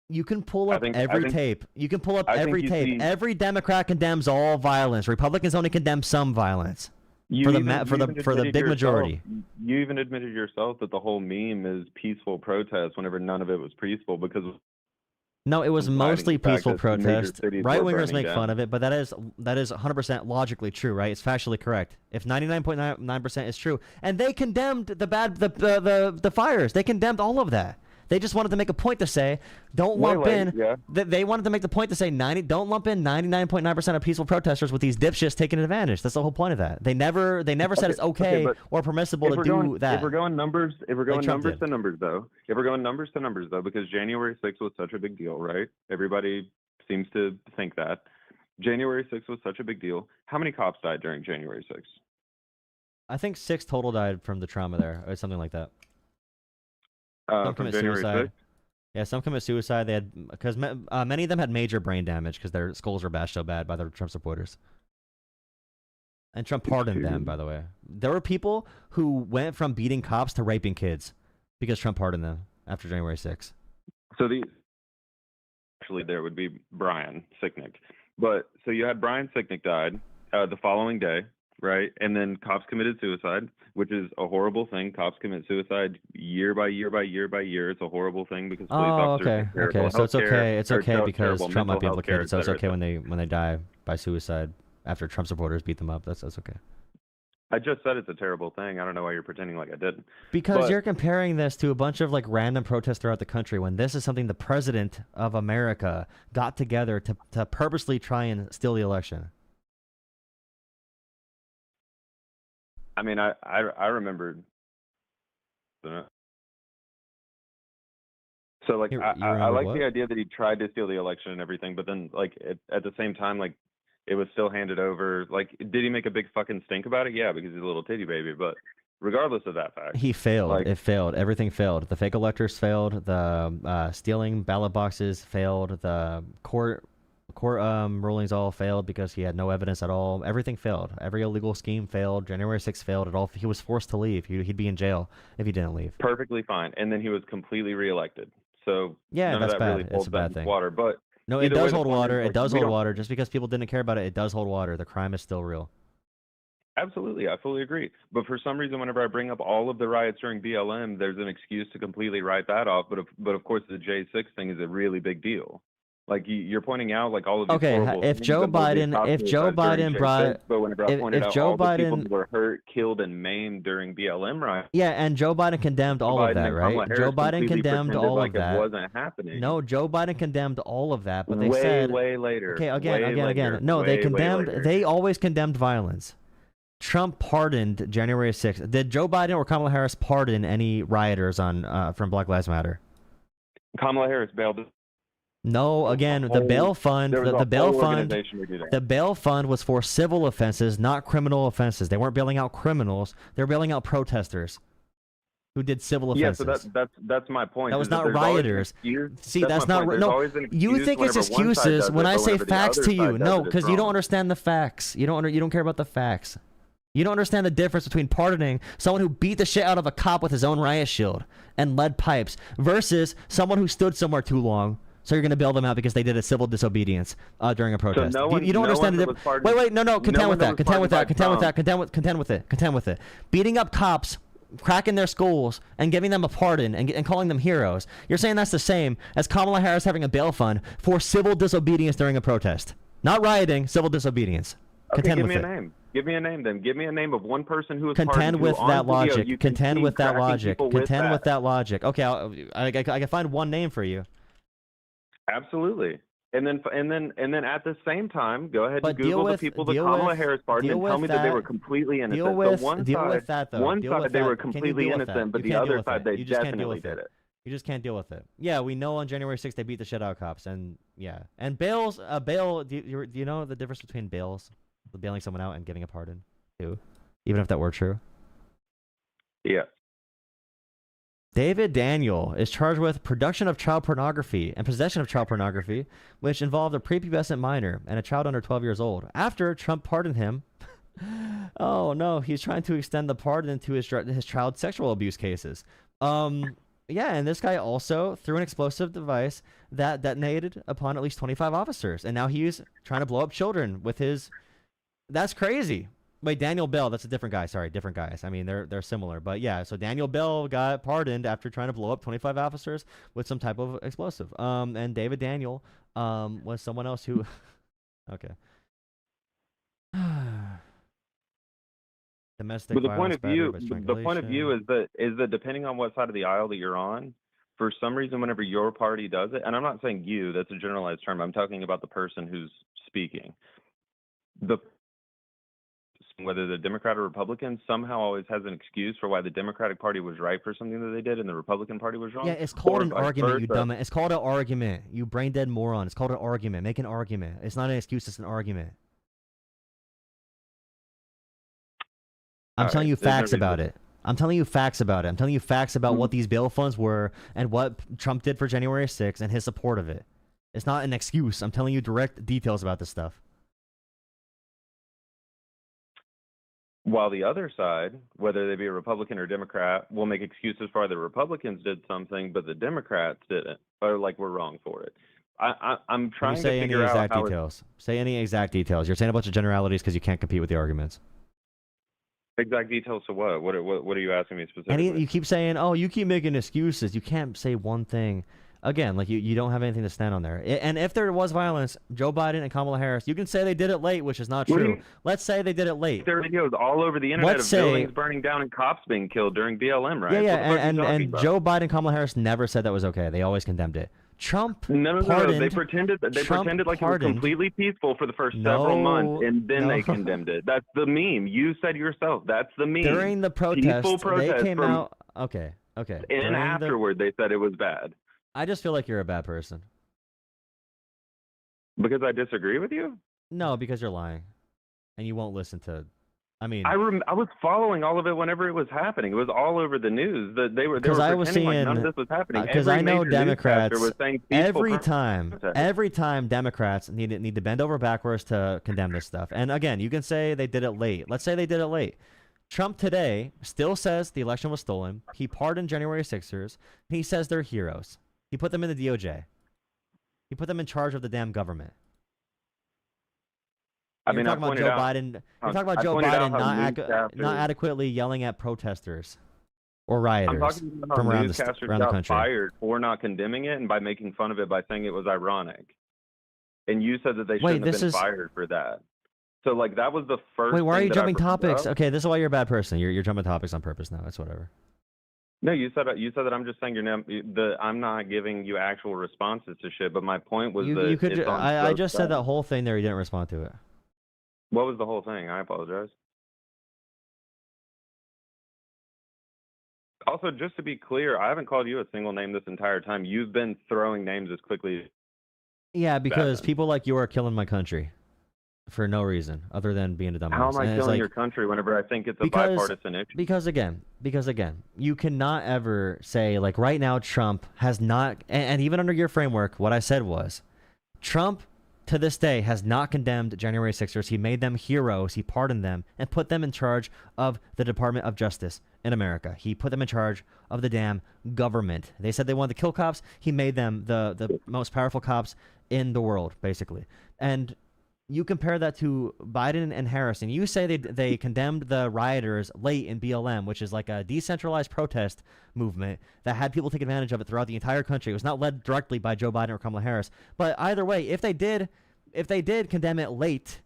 You can pull up every tape. You can pull up every tape. Every Democrat condemns all violence. Republicans only condemn some violence. For the big majority. You even admitted yourself that the whole meme is peaceful protest whenever none of it was peaceful because no, it was mostly peaceful protest. Right wingers make fun of it, but that is 100% logically true, right? It's factually correct. If 99.9% is true, and they condemned the fires, they condemned all of that. They just wanted to make a point to say, don't lump in. Yeah. They wanted to make the point to say, don't lump in 99.9% of peaceful protesters with these dipshits taking advantage. That's the whole point of that. They never said it's okay or permissible to do that. If we're going numbers to numbers though, because January 6th was such a big deal, right? Everybody seems to think that January 6th was such a big deal. How many cops died during January 6th? I think 6 total died from the trauma there, or something like that. Some commit suicide. 6th? Yeah, some commit suicide. They had because many of them had major brain damage because their skulls were bashed so bad by the Trump supporters. And Trump pardoned them, by the way. There were people who went from beating cops to raping kids because Trump pardoned them after January 6th. So actually there would be Brian Sicknick. But so you had Brian Sicknick died the following day, right? And then cops committed suicide, which is a horrible thing. Cops commit suicide year by year by year by year. It's a horrible thing because police officers have terrible okay. So it's okay. It's healthcare, okay or because terrible Trump might be mental healthcare, implicated. So it's et cetera, okay when they die by suicide after Trump supporters beat them up. That's okay. I just said it's a terrible thing. I don't know why you're pretending like I didn't. Because you're comparing this to a bunch of like random protests throughout the country when this is something the president of America got together to purposely try and steal the election. I mean, I remembered. So like I like the idea that he tried to steal the election and everything, but then like at the same time, like it was still handed over. Like, did he make a big fucking stink about it? Yeah, because he's a little titty baby. But regardless of that fact, he failed. It failed. Everything failed. The fake electors failed. The stealing ballot boxes failed. The court rulings all failed because he had no evidence at all. Everything failed. Every illegal scheme failed. January 6th failed. It all. He was forced to leave. He'd be in jail if he didn't leave. Perfectly fine. And then he was completely reelected. So yeah, none that's of that bad. really holds It's a bad thing. water. But no, it either way, does the hold point is, water. like, It does we hold don't- water. Just because people didn't care about it, it does hold water. The crime is still real. Absolutely, I fully agree. But for some reason, whenever I bring up all of the riots during BLM, there's an excuse to completely write that off. But of course, the J6 thing is a really big deal. Like you're pointing out, like all of these Okay, horrible if things Joe and all these Biden- cop if Joe suicides during Biden J6, brought- but whenever I pointed if out Joe all the people Biden- that were hurt, killed, and maimed during BLM riots, Yeah, and Joe Biden condemned all of Biden that, and right? Kamala Joe Harris Biden completely condemned pretended all like of it that. wasn't happening. No, Joe Biden condemned all of that, but they way, said way later. Okay, way again. later, No, they way condemned. later. They always condemned violence. Trump pardoned January 6th. Did Joe Biden or Kamala Harris pardon any rioters on from Black Lives Matter? Kamala Harris bailed. No, again, the bail fund, There was the a bail whole fund, organization to do that. the bail fund was for civil offenses, not criminal offenses. They weren't bailing out criminals; they were bailing out protesters who did civil Yeah, offenses. so that's my point. That was is not there's always an rioters. excuse. See, That's that's my not point. There's no. always an You excuse think it's whenever one side excuses does when it, I but say whenever the facts other to you. side does No, it, it's because you don't wrong. understand the facts. You don't care about the facts. You don't understand the difference between pardoning someone who beat the shit out of a cop with his own riot shield and lead pipes versus someone who stood somewhere too long. So you're going to bail them out because they did a civil disobedience during a protest. no one- you don't no understand one the that was difference. pardoned- Wait, no, no contend one with that that. was Contend with that. pardoned by Contend with it. Beating up cops, cracking their skulls, and giving them a pardon and calling them heroes. You're saying that's the same as Kamala Harris having a bail fund for civil disobedience during a protest. Not rioting, civil disobedience. Okay, Contend give with me it. a name. Give me a name then. Give me a name of one person who was Contend pardoned with who on that video logic. you can Contend see with that cracking logic. people Contend with that. that logic. Okay, I can find one name for you. Absolutely. And then at the same time, go ahead But and Google the people that Kamala Harris pardoned and tell me that they were completely innocent. Deal with, so one deal side, with that though. one Deal side with they that. were Can you completely deal with that? innocent, but You the can't deal other with side it. they You just can't deal definitely with did it. it. You just can't deal with it. Yeah, we know on January 6th they beat the shit out of cops, and yeah, and bails. Bail. Do you know the difference between bails, bailing someone out, and giving a pardon too, even if that were true? Yeah. David Daniel is charged with production of child pornography and possession of child pornography, which involved a prepubescent minor and a child under 12 years old. After Trump pardoned him, oh no, he's trying to extend the pardon to his child sexual abuse cases. Yeah, and this guy also threw an explosive device that detonated upon at least 25 officers, and now he's trying to blow up children with his. That's crazy. Wait, Daniel Bell, that's a different guy. Sorry, different guys. I mean, they're similar, but yeah. So Daniel Bell got pardoned after trying to blow up 25 officers with some type of explosive. And David Daniel was someone else who. Okay. Domestic But the violence, battery by the point of view is that depending on what side of the aisle that you're on, for some reason, whenever your party does it, and I'm not saying you, that's a generalized term. I'm talking about the person who's speaking. Whether the Democrat or Republican somehow always has an excuse for why the Democratic Party was right for something that they did and the Republican Party was wrong. Yeah, it's called or an vice argument, you versa. dumbass. It's called an argument. You brain dead moron. It's called an argument. Make an argument. It's not an excuse. It's an argument. I'm telling you facts about it. I'm telling you facts about it. I'm telling you facts about what these bail funds were and what Trump did for January 6th and his support of it. It's not an excuse. I'm telling you direct details about this stuff. While the other side, whether they be a Republican or Democrat, will make excuses for the Republicans did something, but the Democrats didn't, or like we're wrong for it. I'm Can trying you to say any figure out exact how details? Say any exact details. You're saying a bunch of generalities because you can't compete with the arguments. exact details to what? What are you asking me specifically? You keep saying, oh, you keep making excuses. You can't say one thing. Again, like you don't have anything to stand on there. And if there was violence, Joe Biden and Kamala Harris, you can say they did it late, which is not What do you true. mean? Let's say they did it late. There are videos all over the internet Let's of say- buildings burning down and cops being killed during BLM, right? Yeah, yeah, What the fuck are you talking and about? Joe Biden and Kamala Harris never said that was okay. They always condemned it. Trump No, pardoned. they pretended like Trump it was pardoned. completely peaceful for the first several months, and then No. they condemned it. That's the meme. You said yourself. That's the meme. During the Peaceful protests, protest they came from- out. Okay. And During the- afterward, they said it was bad. I just feel like you're a bad person. Because I disagree with you? No, because you're lying, and you won't listen to. I mean, I was following all of it whenever it was happening. It was all over the news. That they were because I was pretending seeing like none of this was happening. because Every I know major Democrats newscaster was saying peaceful every time Democrats need to bend over backwards to condemn this stuff. And again, you can say they did it late. Let's say they did it late. Trump today still says the election was stolen. He pardoned January 6ers. He says they're heroes. He put them in the DOJ. He put them in charge of the damn government. You're talking about Joe Biden. You're talking about Joe Biden not adequately yelling at protesters or rioters I'm talking about from how around newscasters the got country. fired for not condemning it and by making fun of it by saying it was ironic. And you said that they Wait, shouldn't have this been is- fired for that. So like that was the first. Wait, why are thing you that I jumping brought topics? up. Okay, this is why you're a bad person. You're jumping topics on purpose now. It's whatever. No, you said that I'm just saying I'm not giving you actual responses to shit. But my point was that You could. it's on I both just said sides. that whole thing there. You didn't respond to it. What was the whole thing? I apologize. Also, just to be clear, I haven't called you a single name this entire time. You've been throwing names as quickly. Yeah, because Batman. people like you are killing my country for no reason other than being a dumbass. How am I And it's killing like- your country whenever I think it's a bipartisan issue? Because again, you cannot ever say like right now Trump has not, and even under your framework, what I said was, Trump to this day has not condemned January 6ers. He made them heroes. He pardoned them and put them in charge of the Department of Justice in America. He put them in charge of the damn government. They said they wanted to kill cops. He made them the most powerful cops in the world, basically. And you compare that to Biden and Harris, and you say they condemned the rioters late in BLM, which is like a decentralized protest movement that had people take advantage of it throughout the entire country. It was not led directly by Joe Biden or Kamala Harris. But either way, if they did condemn it late,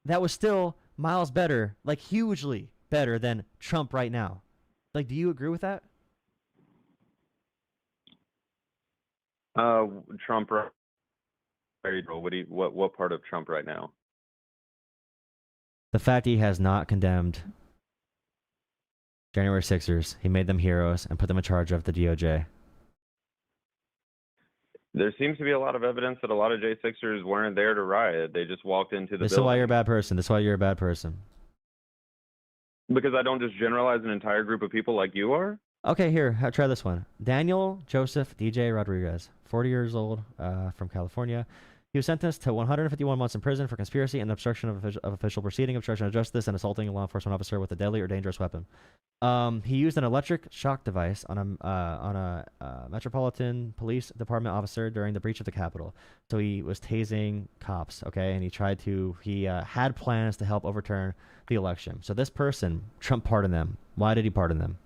that was still miles better, like hugely better than Trump right now. Like, do you agree with that? Trump. What part of Trump right now? The fact he has not condemned January 6ers, he made them heroes and put them in charge of the DOJ. There seems to be a lot of evidence that a lot of J6ers weren't there to riot. They just walked into the This is why building. you're a bad person. This is why you're a bad person. Because I don't just generalize an entire group of people like you are. Okay, here, try this one. Daniel Joseph DJ Rodriguez, 40 years old, from California. He was sentenced to 151 months in prison for conspiracy and obstruction of official proceeding, obstruction of justice, and assaulting a law enforcement officer with a deadly or dangerous weapon. He used an electric shock device on a Metropolitan Police Department officer during the breach of the Capitol. So he was tasing cops, okay, and he had plans to help overturn the election. So this person, Trump pardoned them. Why did he pardon them?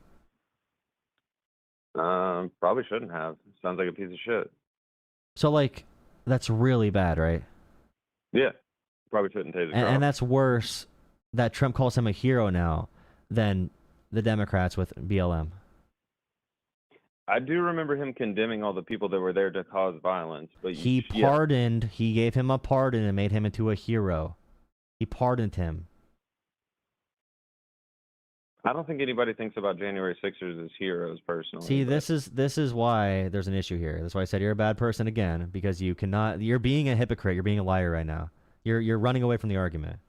Probably shouldn't have. Sounds like a piece of shit. So like, that's really bad, right? Yeah, probably shouldn't take the And that's worse that Trump calls him a hero now than the Democrats with BLM. I do remember him condemning all the people that were there to cause violence, but He pardoned, he gave him a pardon and made him into a hero. He pardoned him. I don't think anybody thinks about January 6ers as heroes personally. See, this is why there's an issue here. That's why I said you're a bad person again, because you're being a hypocrite. You're being a liar right now. You're running away from the argument.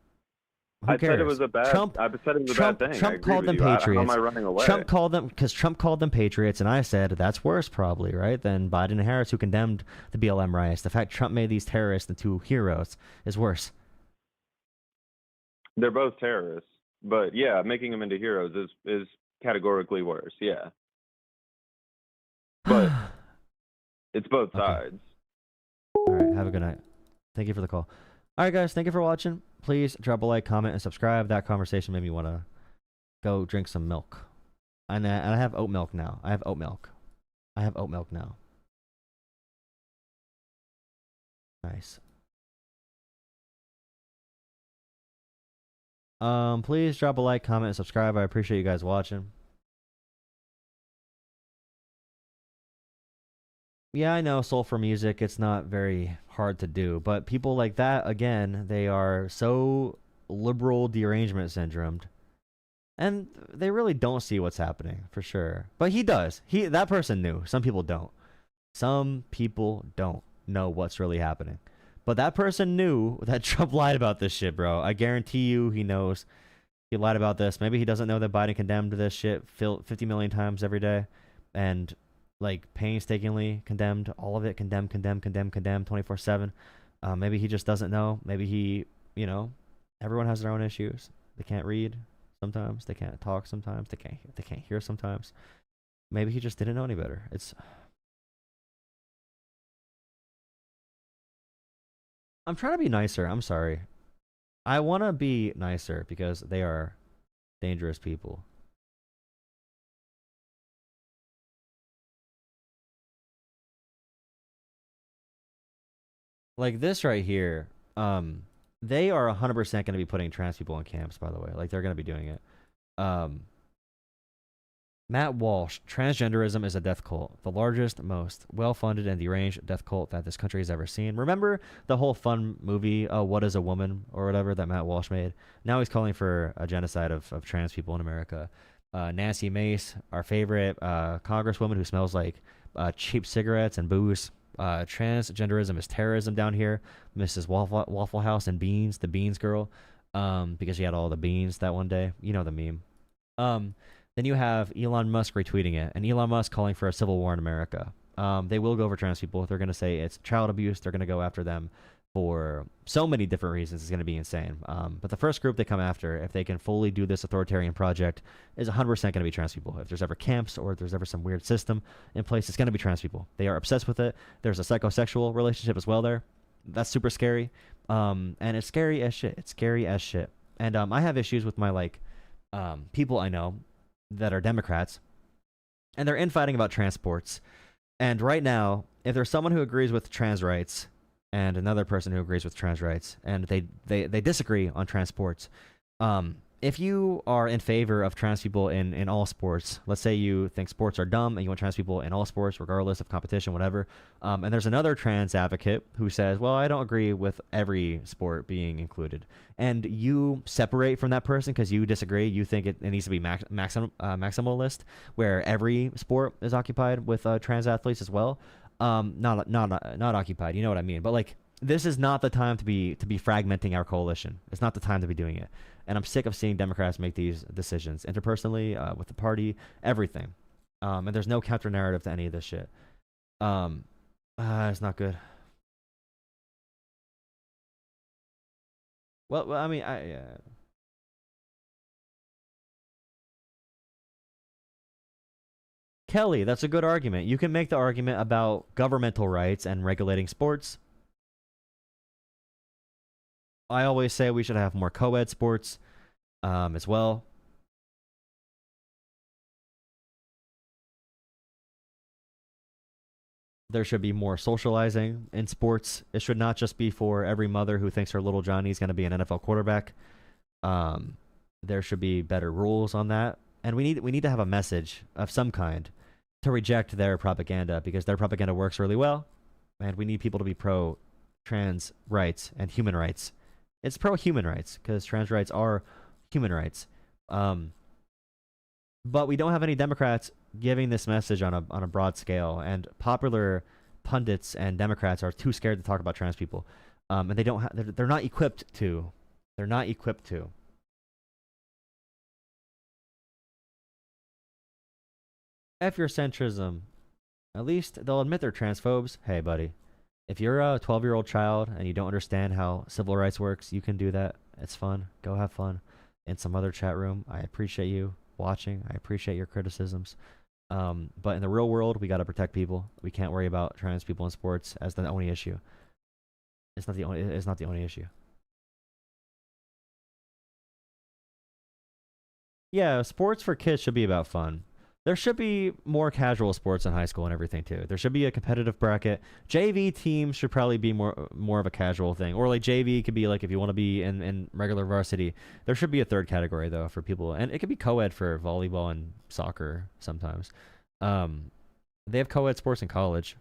Who I cares? said it was a bad. I said it was a bad thing. I Trump agree called with them you. patriots. How am I running away? Trump called them patriots, and I said that's worse probably, right, than Biden and Harris who condemned the BLM riots. The fact Trump made these terrorists into heroes is worse. They're both terrorists. But yeah, making them into heroes is categorically worse. Yeah, but it's both sides. All right, have a good night. Thank you for the call. All right, guys, thank you for watching. Please drop a like, comment, and subscribe. That conversation made me want to go drink some milk. And I have oat milk now. I have oat milk. I have oat milk now. Nice. Please drop a like, comment, and subscribe. I appreciate you guys watching. Yeah, I know, soulful music, it's not very hard to do, but people like that, again, they are so liberal derangement syndromed, and they really don't see what's happening, for sure. But he does. That person knew. Some people don't. Some people don't know what's really happening. But that person knew that Trump lied about this shit, bro. I guarantee you he knows he lied about this. Maybe he doesn't know that Biden condemned this shit 50 million times every day, and like painstakingly condemned all of it, condemn 24/7. Maybe he just doesn't know. Maybe he, everyone has their own issues. They can't read sometimes. They can't talk sometimes. They can't hear sometimes. Maybe he just didn't know any better. I'm trying to be nicer. I'm sorry. I want to be nicer because they are dangerous people. Like this right here, they are 100% going to be putting trans people in camps, by the way. Like, they're going to be doing it. Matt Walsh, transgenderism is a death cult. The largest, most well-funded, and deranged death cult that this country has ever seen. Remember the whole fun movie, What is a Woman, or whatever, that Matt Walsh made? Now he's calling for a genocide of trans people in America. Nancy Mace, our favorite congresswoman who smells like cheap cigarettes and booze. Transgenderism is terrorism down here. Mrs. Waffle House and Beans, the Beans girl, because she had all the beans that one day. You know the meme. Then you have Elon Musk retweeting it, and Elon Musk calling for a civil war in America. They will go over trans people. They're going to say it's child abuse. They're going to go after them for so many different reasons. It's going to be insane. But the first group they come after, if they can fully do this authoritarian project, is 100% going to be trans people. If there's ever camps or if there's ever some weird system in place, it's going to be trans people. They are obsessed with it. There's a psychosexual relationship as well there. That's super scary. And it's scary as shit. It's scary as shit. And I have issues with my, people I know that are Democrats, and they're infighting about transports. And right now, if there's someone who agrees with trans rights and another person who agrees with trans rights, and they disagree on transports, if you are in favor of trans people in all sports, let's say you think sports are dumb and you want trans people in all sports, regardless of competition, whatever, and there's another trans advocate who says, well, I don't agree with every sport being included, and you separate from that person because you disagree, you think it needs to be maximalist, where every sport is occupied with trans athletes as well, not occupied, you know what I mean, but this is not the time to be fragmenting our coalition. It's not the time to be doing it. And I'm sick of seeing Democrats make these decisions interpersonally, with the party, everything. And there's no counter narrative to any of this shit. It's not good. Well, I mean, Kelly, that's a good argument. You can make the argument about governmental rights and regulating sports. I always say we should have more co-ed sports as well. There should be more socializing in sports. It should not just be for every mother who thinks her little Johnny is going to be an NFL quarterback. There should be better rules on that. And we need to have a message of some kind to reject their propaganda, because their propaganda works really well. And we need people to be pro-trans rights and human rights. It's pro-human rights because trans rights are human rights. But we don't have any Democrats giving this message on a broad scale, and popular pundits and Democrats are too scared to talk about trans people. And they don't they're not equipped to. They're not equipped to. F your centrism. At least they'll admit they're transphobes. Hey, buddy. If you're a 12-year-old child and you don't understand how civil rights works, you can do that. It's fun. Go have fun. in some other chat room. I appreciate you watching. I appreciate your criticisms. But in the real world, we got to protect people. We can't worry about trans people in sports as the only issue. It's not the only issue. Yeah, sports for kids should be about fun. There should be more casual sports in high school and everything too. There should be a competitive bracket. JV teams should probably be more of a casual thing. Or like JV could be like if you want to be in regular varsity. There should be a third category though for people, and it could be co-ed for volleyball and soccer sometimes. They have co-ed sports in college.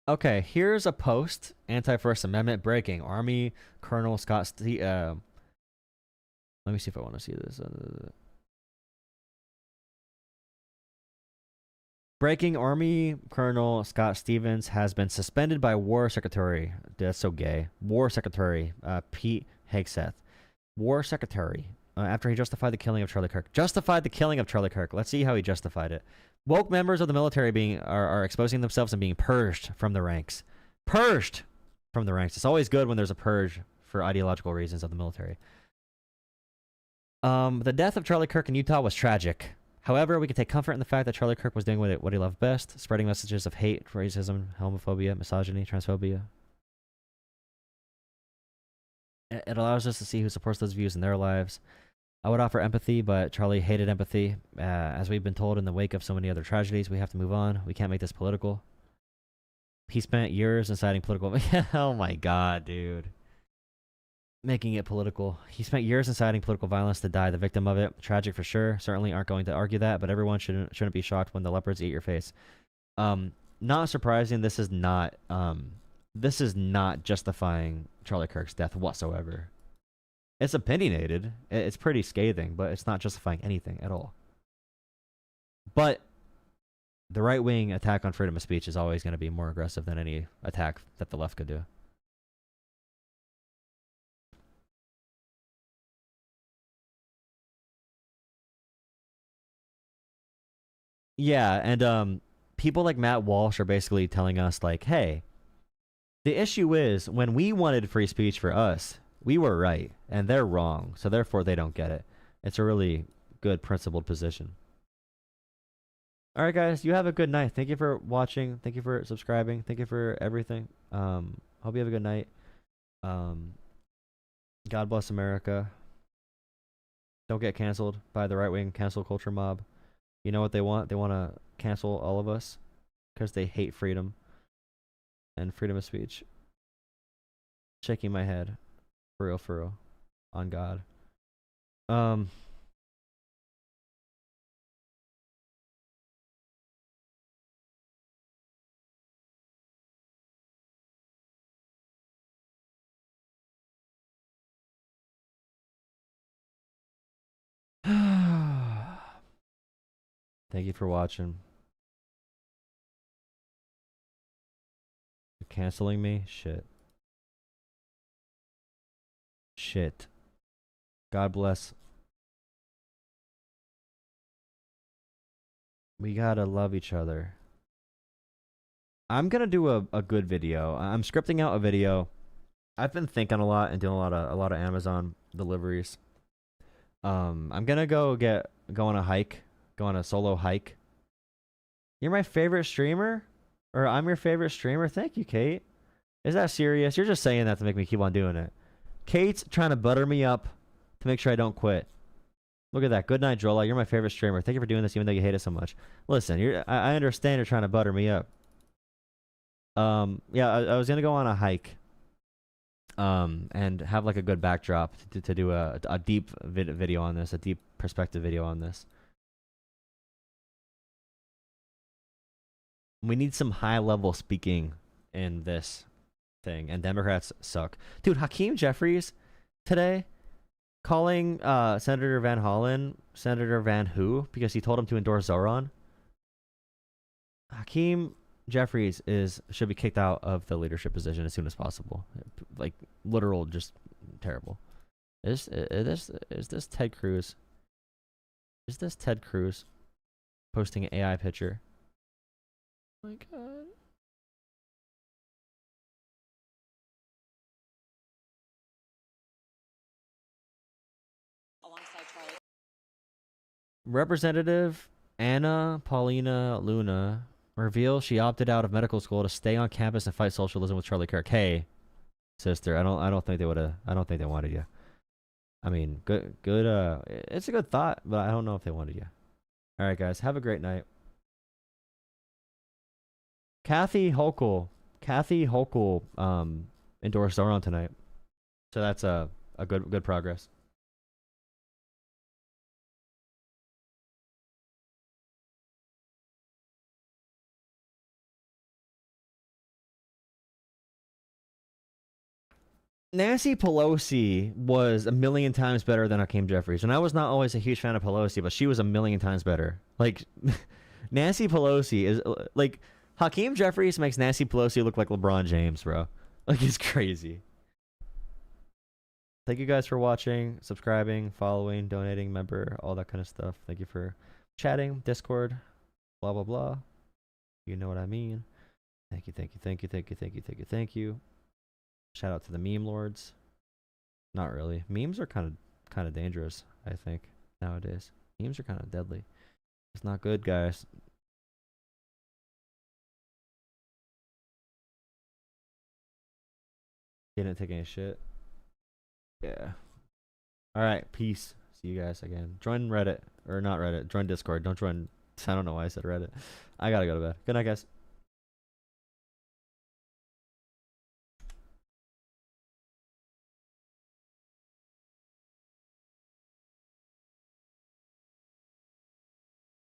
Okay, here's a post. Anti-First Amendment breaking. Army Colonel Scott let me see if I want to see this. Breaking. Army Colonel Scott Stevens has been suspended by War Secretary. That's so gay. War Secretary Pete Hegseth. War Secretary. After he justified the killing of Charlie Kirk. Justified the killing of Charlie Kirk. Let's see how he justified it. Woke members of the military are exposing themselves and being purged from the ranks. Purged from the ranks. It's always good when there's a purge for ideological reasons of the military. The death of Charlie Kirk in Utah was tragic. However, we can take comfort in the fact that Charlie Kirk was doing what he loved best, spreading messages of hate, racism, homophobia, misogyny, transphobia. It allows us to see who supports those views in their lives. I would offer empathy, but Charlie hated empathy. As we've been told in the wake of so many other tragedies, we have to move on. We can't make this political. He spent years inciting political... Oh my god, dude. Making it political. He spent years inciting political violence to die the victim of it. Tragic for sure. Certainly aren't going to argue that, but everyone shouldn't be shocked when the leopards eat your face. Not surprising, this is not justifying Charlie Kirk's death whatsoever. It's opinionated. It's pretty scathing, but it's not justifying anything at all. But the right-wing attack on freedom of speech is always going to be more aggressive than any attack that the left could do. Yeah, and people like Matt Walsh are basically telling us, like, hey, the issue is when we wanted free speech for us, we were right, and they're wrong, so therefore they don't get it. It's a really good principled position. All right, guys, you have a good night. Thank you for watching. Thank you for subscribing. Thank you for everything. Hope you have a good night. God bless America. Don't get canceled by the right-wing cancel culture mob. You know what they want? They want to cancel all of us because they hate freedom and freedom of speech. Shaking my head. For real. On God. Thank you for watching. You're canceling me? Shit. God bless. We gotta love each other. I'm gonna do a good video. I'm scripting out a video. I've been thinking a lot and doing a lot of Amazon deliveries. I'm gonna go on a hike. Go on a solo hike. You're my favorite streamer? Or I'm your favorite streamer? Thank you, Kate. Is that serious? You're just saying that to make me keep on doing it. Kate's trying to butter me up to make sure I don't quit. Look at that. Good night, Drola. You're my favorite streamer. Thank you for doing this even though you hate it so much. Listen, I understand you're trying to butter me up. Yeah, I was going to go on a hike. And have like a good backdrop to do a deep video on this. A deep perspective video on this. We need some high-level speaking in this thing, and Democrats suck. Dude, Hakeem Jeffries today calling Senator Van Hollen Senator Van Who because he told him to endorse Zoran. Hakeem Jeffries should be kicked out of the leadership position as soon as possible. Like, literal, just terrible. Is this Ted Cruz? Is this Ted Cruz? posting an AI picture. Oh my god. Representative Anna Paulina Luna reveals she opted out of medical school to stay on campus and fight socialism with Charlie Kirk. Hey, sister, I don't think they wanted you. I mean, good it's a good thought, but I don't know if they wanted you. All right, guys, have a great night. Kathy Hochul endorsed Sauron tonight. So that's a good progress. Nancy Pelosi was a million times better than Hakeem Jeffries. And I was not always a huge fan of Pelosi, but she was a million times better. Like, Nancy Pelosi is, like, Hakeem Jeffries makes Nancy Pelosi look like LeBron James, bro. Like, it's crazy. Thank you guys for watching, subscribing, following, donating, member, all that kind of stuff. Thank you for chatting, Discord, blah, blah, blah. You know what I mean. Thank you. Shout out to the meme lords. Not really. Memes are kind of dangerous, I think, nowadays. Memes are kind of deadly. It's not good, guys. Didn't take any shit. Yeah. Alright, peace. See you guys again. Join Reddit. Or not Reddit. Join Discord. Don't join... I don't know why I said Reddit. I gotta go to bed. Good night, guys.